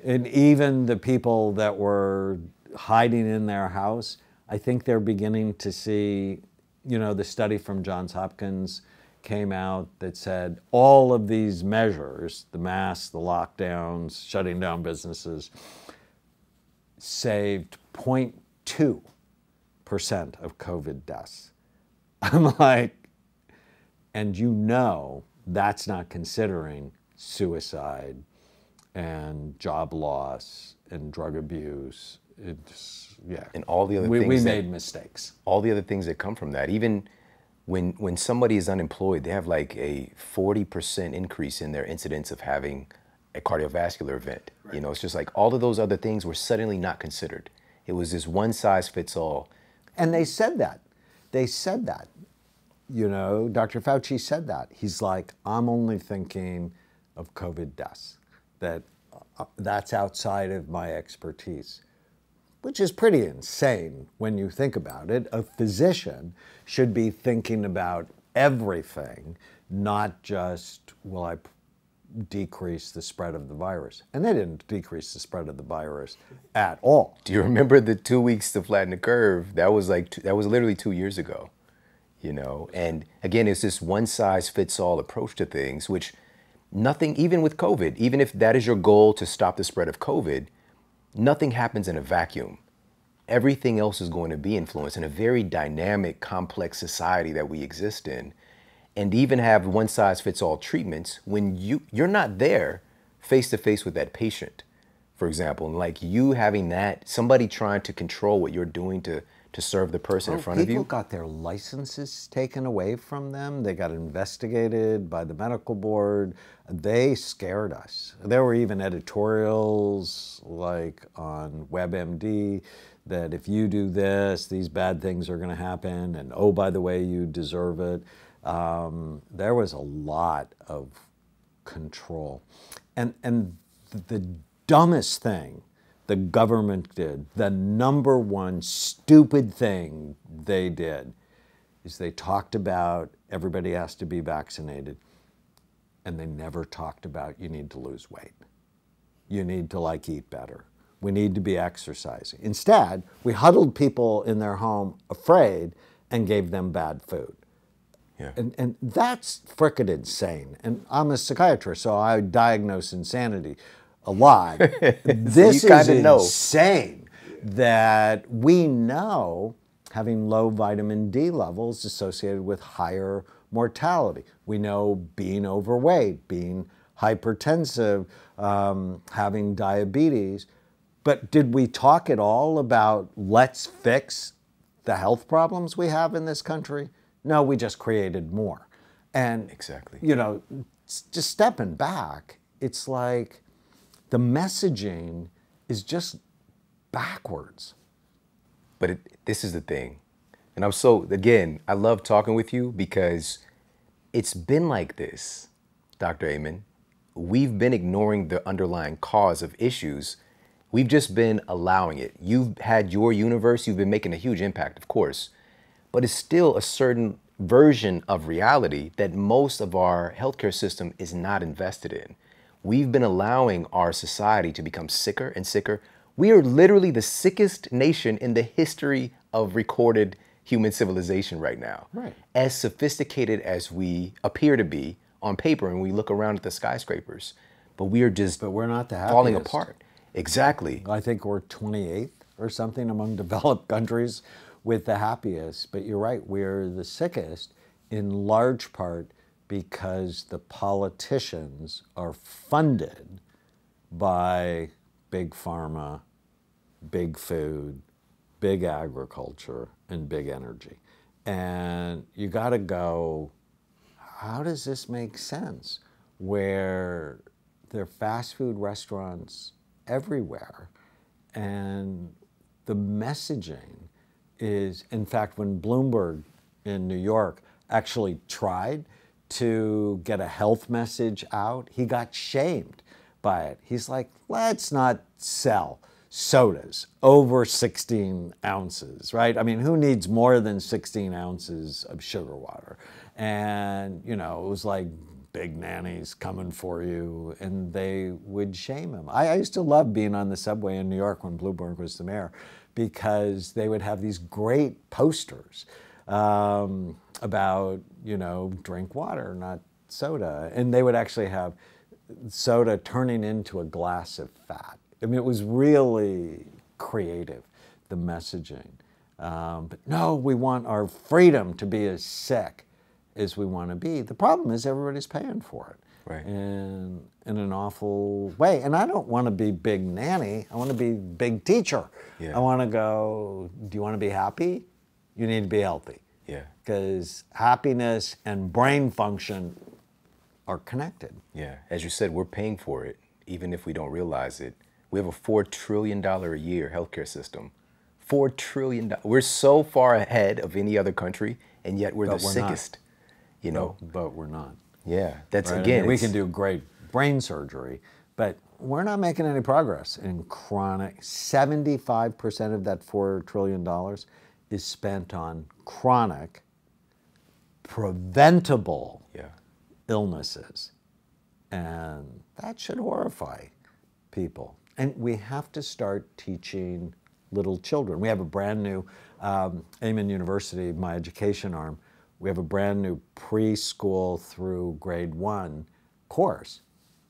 And even the people that were hiding in their house, I think they're beginning to see, you know, the study from Johns Hopkins came out that said all of these measures, the masks, the lockdowns, shutting down businesses, saved 0.2% of COVID deaths. I'm like, and you know that's not considering suicide and job loss and drug abuse. It's, yeah. And all the other we things. We made mistakes. All the other things that come from that. Even when somebody is unemployed, they have like a 40% increase in their incidence of having a cardiovascular event. Right. You know, it's just like all of those other things were suddenly not considered. It was this one size fits all. And they said that. They said that. You know, Dr. Fauci said that. He's like, I'm only thinking of COVID deaths. That's outside of my expertise, which is pretty insane when you think about it. A physician should be thinking about everything, not just, will I decrease the spread of the virus? And they didn't decrease the spread of the virus at all. Do you remember the 2 weeks to flatten the curve? That was like, that was literally 2 years ago. You know, and again, it's this one size fits all approach to things, which nothing, even with COVID, even if that is your goal to stop the spread of COVID, nothing happens in a vacuum. Everything else is going to be influenced in a very dynamic, complex society that we exist in. And even have one size fits all treatments when you're not there face to face with that patient, for example, and like you having that, somebody trying to control what you're doing to serve the person in front of you. People got their licenses taken away from them. They got investigated by the medical board. They scared us. There were even editorials like on WebMD that if you do this, these bad things are going to happen. And oh, by the way, you deserve it. There was a lot of control. And the dumbest thing the government did, the number one stupid thing they did, is they talked about everybody has to be vaccinated, and they never talked about you need to lose weight. You need to like eat better. We need to be exercising. Instead, we huddled people in their home afraid and gave them bad food. Yeah. And that's frickin' insane. And I'm a psychiatrist, so I diagnose insanity a lot. This is insane that we know having low vitamin D levels associated with higher mortality. We know being overweight, being hypertensive, having diabetes. But did we talk at all about let's fix the health problems we have in this country? No, we just created more. And, exactly. You know, just stepping back, it's like, the messaging is just backwards. But this is the thing. And again, I love talking with you because it's been like this, Dr. Amen. We've been ignoring the underlying cause of issues. We've just been allowing it. You've had your universe. You've been making a huge impact, of course. But it's still a certain version of reality that most of our healthcare system is not invested in. We've been allowing our society to become sicker and sicker. We are literally the sickest nation in the history of recorded human civilization right now. Right. As sophisticated as we appear to be on paper and we look around at the skyscrapers, but we are just we're not the happiest. Falling apart. Exactly. I think we're 28th or something among developed countries with the happiest, but you're right, we're the sickest in large part because the politicians are funded by big pharma, big food, big agriculture, and big energy. And you got to go, how does this make sense? Where there are fast food restaurants everywhere, and the messaging is, in fact, when Bloomberg in New York actually tried to get a health message out, he got shamed by it. He's like, let's not sell sodas over 16 ounces, right? I mean, who needs more than 16 ounces of sugar water? And, you know, it was like big nannies coming for you, and they would shame him. I used to love being on the subway in New York when Bloomberg was the mayor, because they would have these great posters about, you know, drink water, not soda. And they would actually have soda turning into a glass of fat. I mean, it was really creative, the messaging. But no, we want our freedom to be as sick as we want to be. The problem is everybody's paying for it, right, in an awful way. And I don't want to be big nanny. I want to be big teacher. Yeah. I want to go, do you want to be happy? You need to be healthy. Yeah. Because happiness and brain function are connected. Yeah. As you said, we're paying for it, even if we don't realize it. We have a $4 trillion a year healthcare system. $4 trillion. We're so far ahead of any other country, and yet we're the sickest. You know, but we're not. Yeah, that's right? again. I mean, we can do great brain surgery, but we're not making any progress in chronic. 75% of that $4 trillion is spent on chronic, preventable illnesses, and that should horrify people. And we have to start teaching little children. We have a brand new Amen University, my education arm. We have a brand new preschool through grade 1 course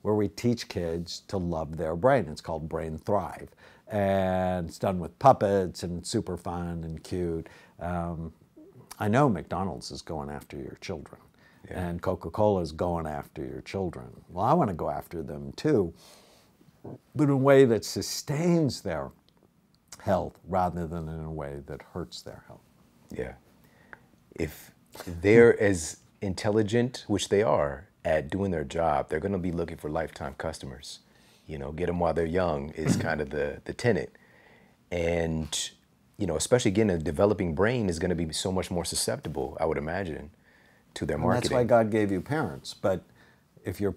where we teach kids to love their brain. It's called Brain Thrive. And it's done with puppets and super fun and cute. I know McDonald's is going after your children. Yeah. And Coca-Cola is going after your children. Well, I want to go after them too, but in a way that sustains their health rather than in a way that hurts their health. Yeah. If they're as intelligent, which they are, at doing their job, they're going to be looking for lifetime customers. You know, get them while they're young is kind of the tenet. And, you know, especially again, a developing brain is going to be so much more susceptible, I would imagine, to their marketing. And that's why God gave you parents. But if you're,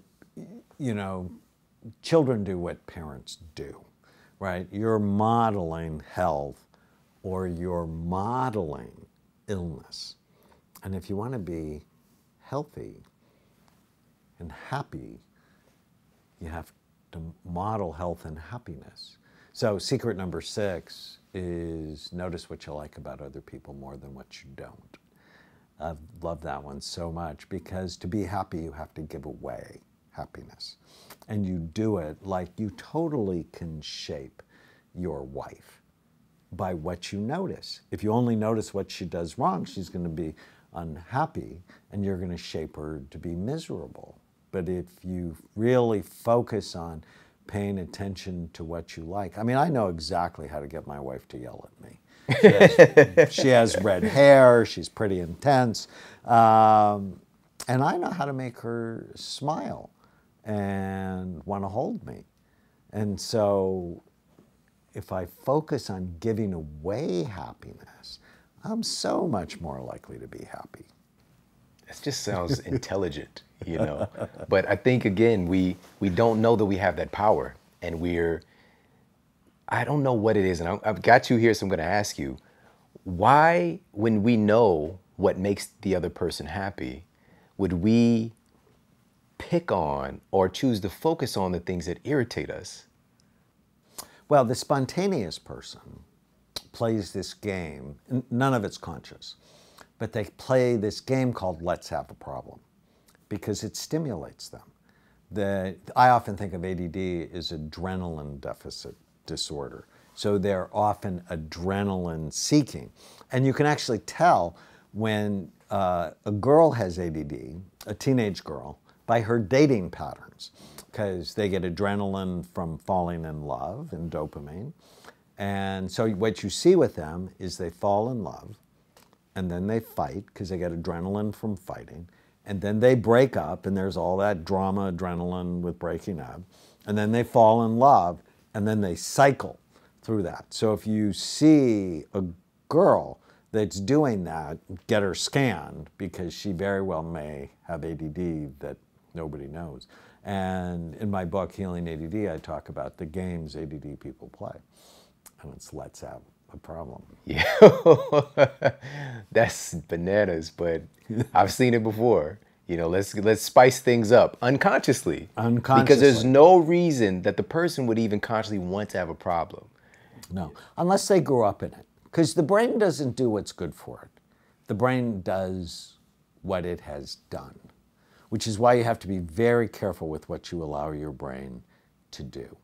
you know, children do what parents do, right? You're modeling health or you're modeling illness. And if you want to be healthy and happy, you have to model health and happiness. So secret number 6 is notice what you like about other people more than what you don't. I love that one so much, because to be happy, you have to give away happiness. And you do it like you totally can shape your wife by what you notice. If you only notice what she does wrong, she's going to be unhappy, and you're going to shape her to be miserable. But if you really focus on paying attention to what you like, I mean, I know exactly how to get my wife to yell at me. She has red hair, she's pretty intense, and I know how to make her smile and want to hold me. And so if I focus on giving away happiness, I'm so much more likely to be happy. That just sounds intelligent, you know. But I think, again, we don't know that we have that power. And I don't know what it is. And I've got you here, so I'm going to ask you, why, when we know what makes the other person happy, would we pick on or choose to focus on the things that irritate us? Well, the spontaneous person plays this game, none of it's conscious, but they play this game called Let's Have a Problem, because it stimulates them. I often think of ADD as adrenaline deficit disorder. So they're often adrenaline seeking. And you can actually tell when a girl has ADD, a teenage girl, by her dating patterns, because they get adrenaline from falling in love and dopamine. And so what you see with them is they fall in love, and then they fight because they get adrenaline from fighting, and then they break up, and there's all that drama, adrenaline with breaking up, and then they fall in love, and then they cycle through that. So if you see a girl that's doing that, get her scanned, because she very well may have ADD that nobody knows. And in my book, Healing ADD, I talk about the games ADD people play. And it's let's have a problem. Yeah, that's bananas, but I've seen it before. You know, let's spice things up unconsciously. Because there's no reason that the person would even consciously want to have a problem. No, unless they grew up in it. Because the brain doesn't do what's good for it. The brain does what it has done, which is why you have to be very careful with what you allow your brain to do.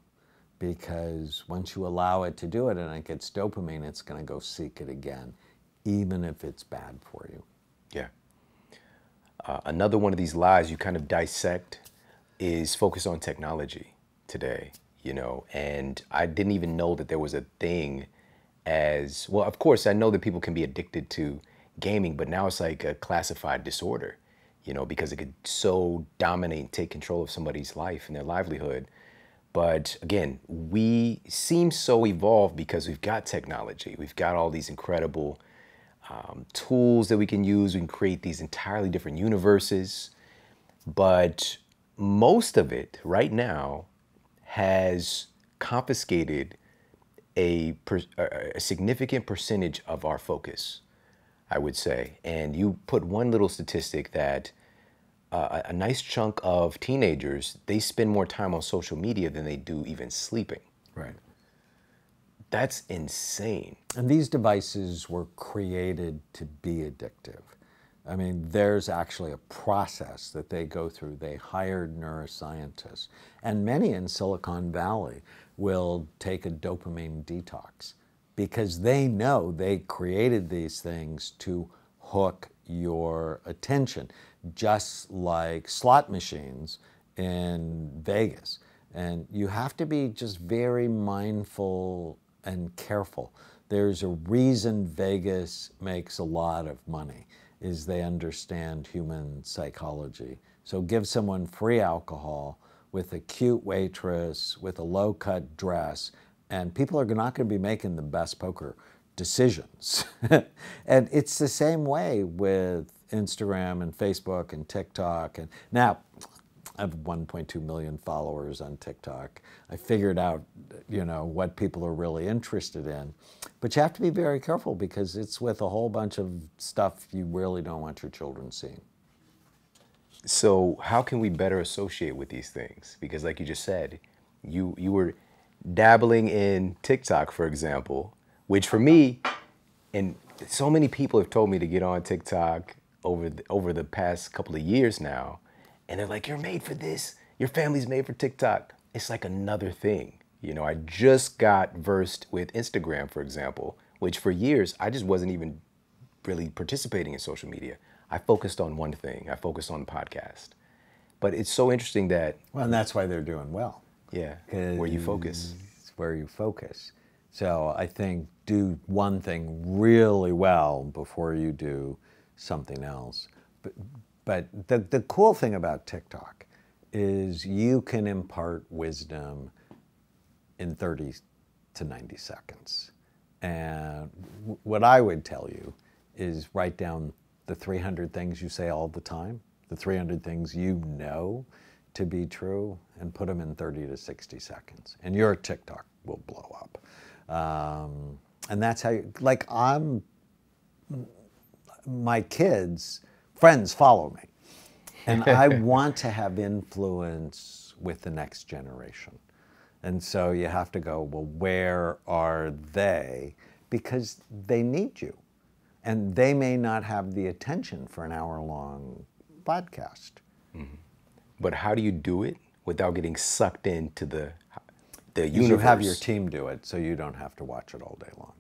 Because once you allow it to do it and it gets dopamine, it's going to go seek it again, even if it's bad for you. Yeah. Another one of these lies you kind of dissect is focus on technology today, you know, and I didn't even know that there was a thing as, well, of course, I know that people can be addicted to gaming, but now it's like a classified disorder, you know, because it could so dominate and take control of somebody's life and their livelihood. But again, we seem so evolved because we've got technology. We've got all these incredible tools that we can use. We can create these entirely different universes. But most of it right now has confiscated a significant percentage of our focus, I would say. And you put one little statistic that a nice chunk of teenagers, they spend more time on social media than they do even sleeping. Right. That's insane. And these devices were created to be addictive. I mean, there's actually a process that they go through. They hired neuroscientists. And many in Silicon Valley will take a dopamine detox because they know they created these things to hook your attention, just like slot machines in Vegas. And you have to be just very mindful and careful. There's a reason Vegas makes a lot of money, is they understand human psychology. So give someone free alcohol with a cute waitress, with a low-cut dress, and people are not going to be making the best poker decisions. And it's the same way with Instagram and Facebook and TikTok. And now, I have 1.2 million followers on TikTok. I figured out, you know, what people are really interested in. But you have to be very careful because it's with a whole bunch of stuff you really don't want your children seeing. So how can we better associate with these things? Because like you just said, you were dabbling in TikTok, for example, which for me, and so many people have told me to get on TikTok over the past couple of years now. And they're like, you're made for this. Your family's made for TikTok. It's like another thing. You know, I just got versed with Instagram, for example, which for years, I just wasn't even really participating in social media. I focused on one thing. I focused on podcast. But it's so interesting that... Well, and that's why they're doing well. Yeah, where you focus. It's where you focus. So I think do one thing really well before you do something else. But the cool thing about TikTok is you can impart wisdom in 30 to 90 seconds. And what I would tell you is write down the 300 things you say all the time, the 300 things you know to be true, and put them in 30 to 60 seconds. And your TikTok will blow up. And that's how you, like my kids, friends follow me. And I want to have influence with the next generation. And so you have to go, well, where are they? Because they need you. And they may not have the attention for an hour-long podcast. Mm-hmm. But how do you do it without getting sucked into the... the universe. You have your team do it, so you don't have to watch it all day long.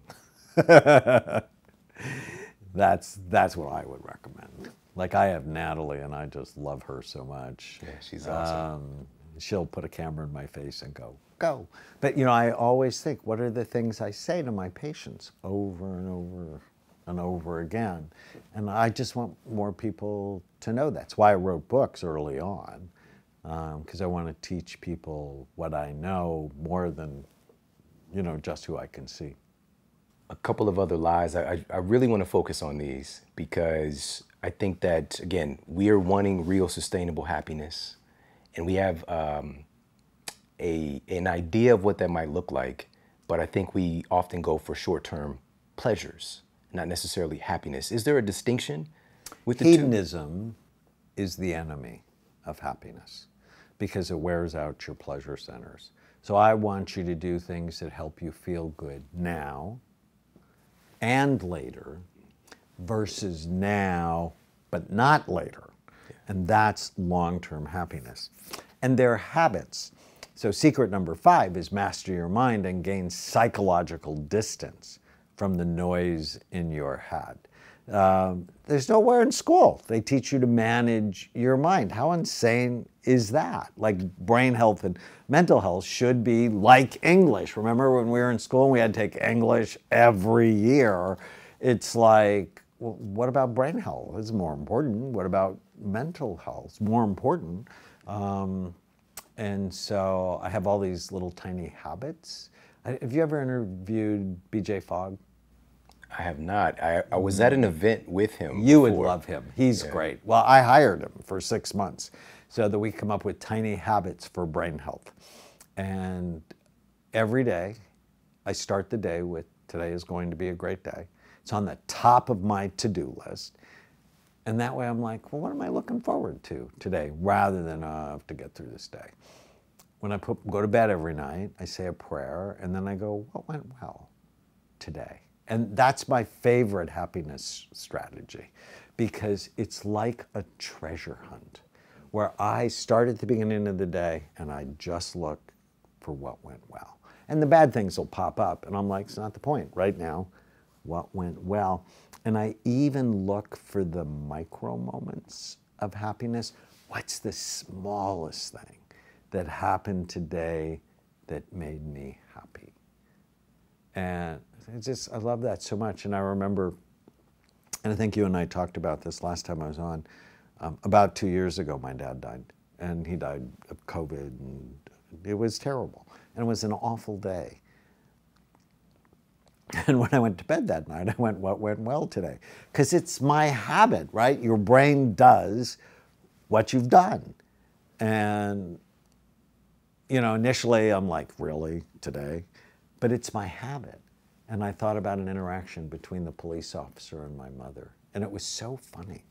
That's what I would recommend. Like, I have Natalie, and I just love her so much. Yeah, she's awesome. She'll put a camera in my face and go, go. But, you know, I always think, what are the things I say to my patients over and over and over again? And I just want more people to know that. That's why I wrote books early on, because I want to teach people what I know more than, you know, just who I can see. A couple of other lies. I really want to focus on these because I think that, again, we are wanting real sustainable happiness, and we have an idea of what that might look like, but I think we often go for short-term pleasures, not necessarily happiness. Is there a distinction with the two? Hedonism is the enemy of happiness because it wears out your pleasure centers. So I want you to do things that help you feel good now and later versus now but not later. And that's long-term happiness. And they're habits. So secret number 5 is master your mind and gain psychological distance from the noise in your head. There's nowhere in school they teach you to manage your mind. How insane is that? Like, brain health and mental health should be like English. Remember when we were in school and we had to take English every year? It's like, well, what about brain health? It's more important. What about mental health? It's more important. And so I have all these little tiny habits. Have you ever interviewed BJ Fogg? I have not. I was at an event with him. You before. would love him. He's great. Well, I hired him for 6 months so that we come up with tiny habits for brain health. And every day, I start the day with, today is going to be a great day. It's on the top of my to-do list. And that way I'm like, well, what am I looking forward to today rather than I have to get through this day? When I go to bed every night, I say a prayer, and then I go, what went well today? And that's my favorite happiness strategy because it's like a treasure hunt where I start at the beginning of the day and I just look for what went well. And the bad things will pop up and I'm like, it's not the point right now. What went well? And I even look for the micro moments of happiness. What's the smallest thing that happened today that made me happy? And I love that so much. And I remember, and I think you and I talked about this last time I was on, about 2 years ago, my dad died. And he died of COVID, and it was terrible. And it was an awful day. And when I went to bed that night, I went, what went well today? Because it's my habit, right? Your brain does what you've done. And, you know, initially I'm like, really, today? But it's my habit. And I thought about an interaction between the police officer and my mother. And it was so funny.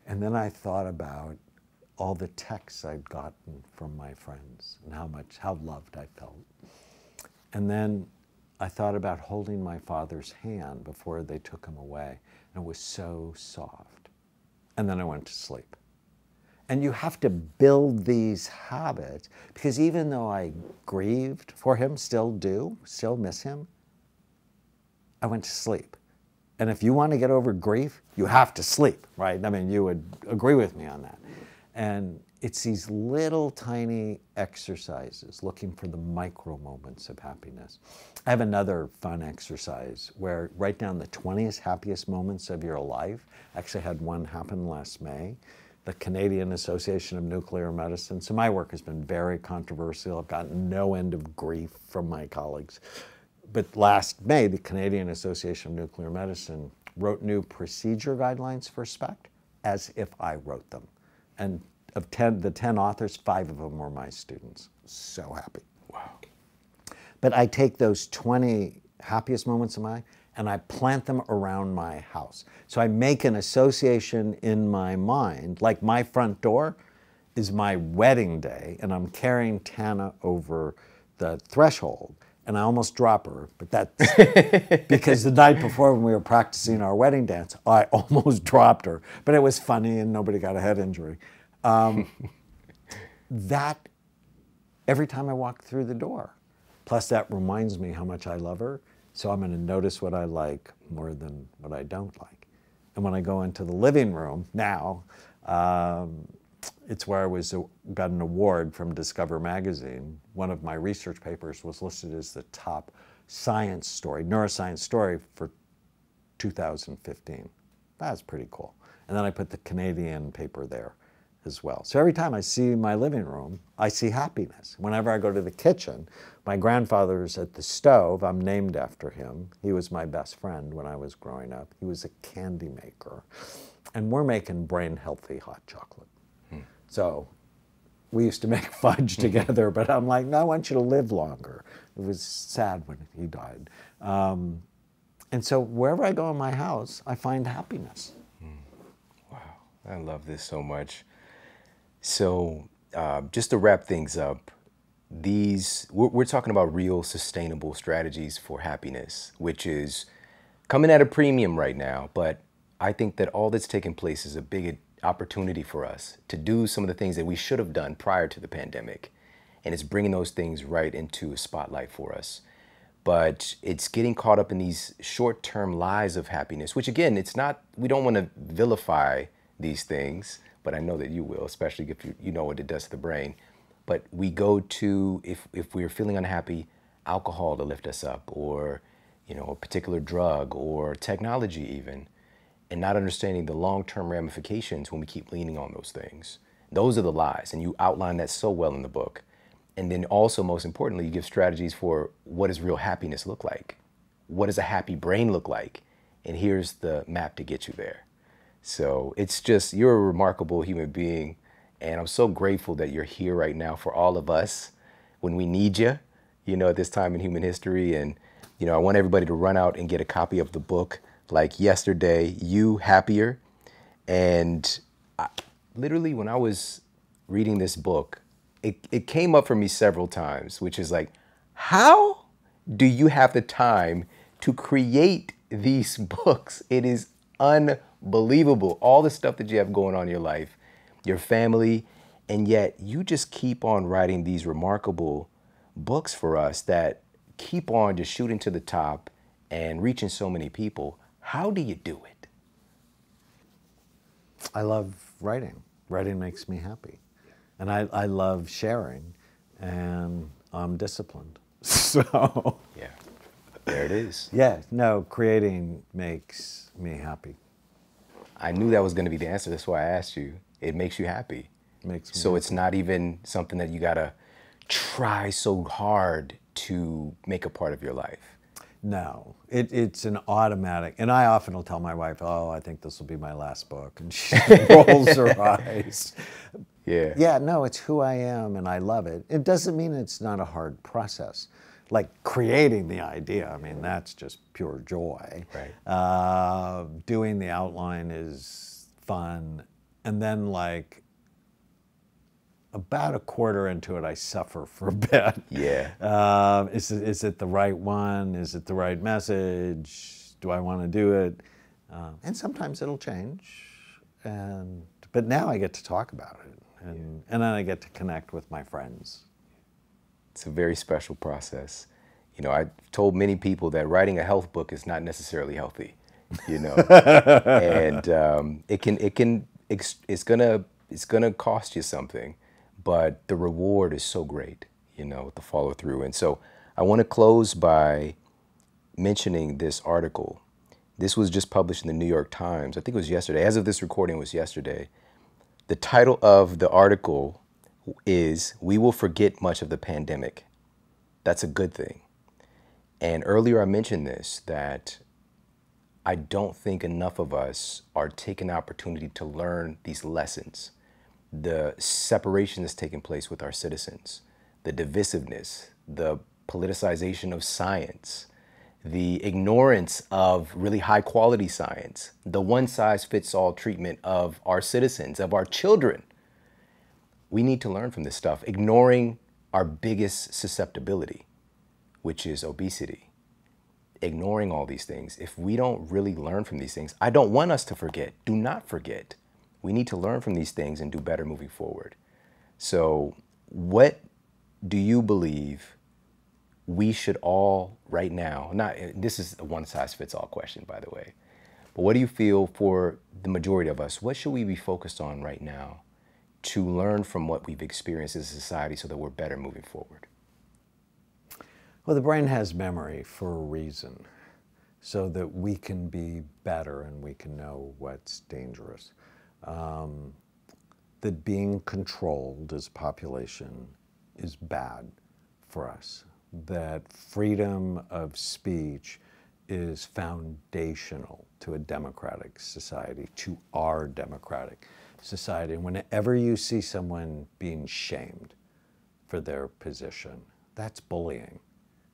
And then I thought about all the texts I'd gotten from my friends and how loved I felt. And then I thought about holding my father's hand before they took him away. And it was so soft. And then I went to sleep. And you have to build these habits because even though I grieved for him, still miss him, I went to sleep. And if you want to get over grief, you have to sleep, right? I mean, you would agree with me on that. And it's these little tiny exercises, looking for the micro moments of happiness. I have another fun exercise where write down the 20th happiest moments of your life. I actually had one happen last May. The Canadian Association of Nuclear Medicine. So my work has been very controversial. I've gotten no end of grief from my colleagues. But last May, the Canadian Association of Nuclear Medicine wrote new procedure guidelines for SPECT as if I wrote them. And of the 10 authors, 5 of them were my students. So happy. Wow. But I take those 20 happiest moments of mine and I plant them around my house. So I make an association in my mind, like my front door is my wedding day and I'm carrying Tana over the threshold. And I almost drop her, but that's because the night before when we were practicing our wedding dance, I almost dropped her. But it was funny and nobody got a head injury. That, every time I walk through the door, Plus that reminds me how much I love her. So I'm going to notice what I like more than what I don't like. And when I go into the living room now, it's where I got an award from Discover magazine. One of my research papers was listed as the top science story, neuroscience story for 2015. That's pretty cool. And then I put the Canadian paper there as well. So every time I see my living room, I see happiness. Whenever I go to the kitchen, my grandfather's at the stove. I'm named after him. He was my best friend when I was growing up. He was a candy maker. And we're making brain-healthy hot chocolate. So we used to make fudge together, but I'm like, no, I want you to live longer. It was sad when he died. And so wherever I go in my house, I find happiness. Wow, I love this so much. So just to wrap things up, we're talking about real sustainable strategies for happiness, which is coming at a premium right now. But I think that all that's taking place is a big opportunity for us to do some of the things that we should have done prior to the pandemic. And it's bringing those things right into a spotlight for us. But it's getting caught up in these short-term lies of happiness, which again, it's not, we don't want to vilify these things, but I know that you will, especially if you know what it does to the brain. But we go to, if we're feeling unhappy, alcohol to lift us up, or a particular drug or technology even, and not understanding the long-term ramifications when we keep leaning on those things. Those are the lies, and you outline that so well in the book. And then also, most importantly, you give strategies for what does real happiness look like? What does a happy brain look like? And here's the map to get you there. So it's just, you're a remarkable human being. And I'm so grateful that you're here right now for all of us when we need you, at this time in human history. And, I want everybody to run out and get a copy of the book like yesterday, You Happier. And literally when I was reading this book, it came up for me several times, which is like, how do you have the time to create these books? It is unbelievable. All the stuff that you have going on in your life, your family, and yet you just keep on writing these remarkable books for us that keep on just shooting to the top and reaching so many people. How do you do it? I love writing. Writing makes me happy. And I love sharing, and I'm disciplined. So yeah, there it is. Yeah, no, creating makes me happy. I knew that was going to be the answer. That's why I asked you. It makes you happy. Makes me so happy. It's not even something that you got to try so hard to make a part of your life. No, it's an automatic. And I often will tell my wife, oh, I think this will be my last book. And she rolls her eyes. Yeah. Yeah, no, it's who I am and I love it. It doesn't mean it's not a hard process. Like creating the idea, I mean, that's just pure joy. Right. Doing the outline is fun. And then like about a quarter into it, I suffer for a bit. Yeah. Is it the right one? Is it the right message? Do I want to do it? And sometimes it'll change. But now I get to talk about it. And then I get to connect with my friends. It's a very special process. I've told many people that writing a health book is not necessarily healthy, and it's gonna cost you something, but the reward is so great, the follow through. And so I want to close by mentioning this article. This was just published in the New York Times. I think it was yesterday. As of this recording, it was yesterday. The title of the article is "We Will Forget Much of the Pandemic." That's a good thing. And earlier I mentioned this, that I don't think enough of us are taking the opportunity to learn these lessons. The separation that's taking place with our citizens, the divisiveness, the politicization of science, the ignorance of really high quality science, the one-size-fits-all treatment of our citizens, of our children. We need to learn from this stuff, ignoring our biggest susceptibility, which is obesity. Ignoring all these things. If we don't really learn from these things, I don't want us to forget. Do not forget. We need to learn from these things and do better moving forward. So what do you believe we should all right now, not, this is a one-size-fits-all question, by the way, but what do you feel for the majority of us, what should we be focused on right now to learn from what we've experienced as a society so that we're better moving forward? Well, the brain has memory for a reason, so that we can be better and we can know what's dangerous. That being controlled as a population is bad for us. That freedom of speech is foundational to a democratic society, to our democratic society. And whenever you see someone being shamed for their position, that's bullying.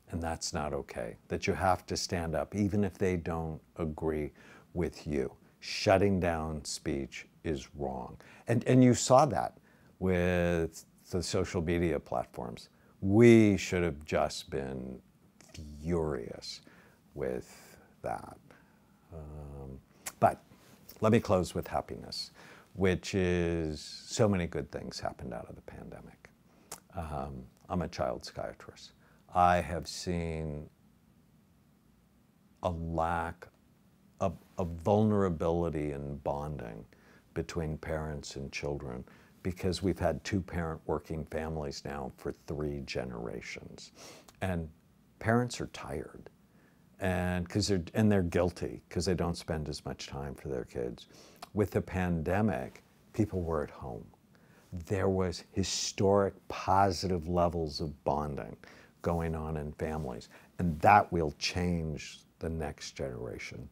And that's not okay. That you have to stand up, even if they don't agree with you. Shutting down speech is wrong. And you saw that with the social media platforms. We should have just been furious with that. But let me close with happiness, which is so many good things happened out of the pandemic. I'm a child psychiatrist. I have seen a lack of vulnerability and bonding between parents and children because we've had two-parent working families now for 3 generations. And parents are tired and they're guilty because they don't spend as much time for their kids. With the pandemic, people were at home. There was historic positive levels of bonding going on in families, and that will change the next generation.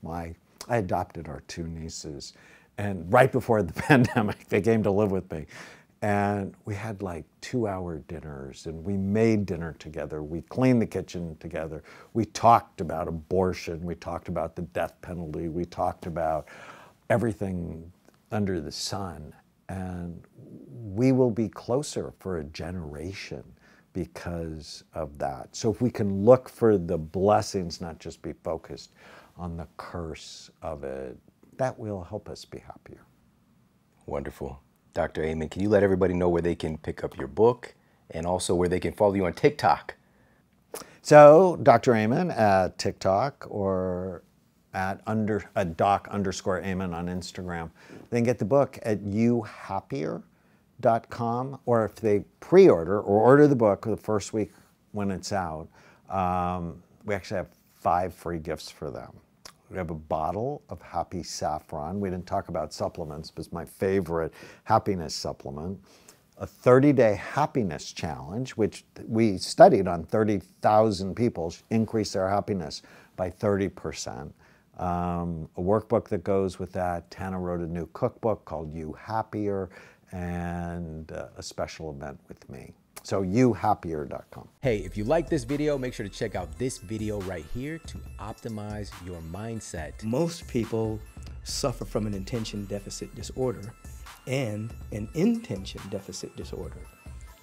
I adopted our 2 nieces, and right before the pandemic, they came to live with me, and we had like 2-hour dinners, and we made dinner together, we cleaned the kitchen together, we talked about abortion, we talked about the death penalty, we talked about everything under the sun, and we will be closer for a generation because of that. So if we can look for the blessings, not just be focused on the curse of it, that will help us be happier. Wonderful. Dr. Amen, can you let everybody know where they can pick up your book and also where they can follow you on TikTok? So Dr. Amen at TikTok or at doc_Amen on Instagram. Then get the book at youhappier.com, or if they pre-order or order the book the first week when it's out, we actually have 5 free gifts for them. We have a bottle of Happy Saffron. We didn't talk about supplements, but it's my favorite happiness supplement. A 30-day happiness challenge, which we studied on 30,000 people, increased their happiness by 30%. A workbook that goes with that. Tana wrote a new cookbook called You Happier, and a special event with me. So youhappier.com. Hey, if you like this video, make sure to check out this video right here to optimize your mindset. Most people suffer from an attention deficit disorder and an intention deficit disorder.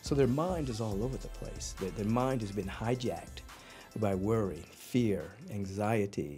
So their mind is all over the place. Their mind has been hijacked by worry, fear, anxiety,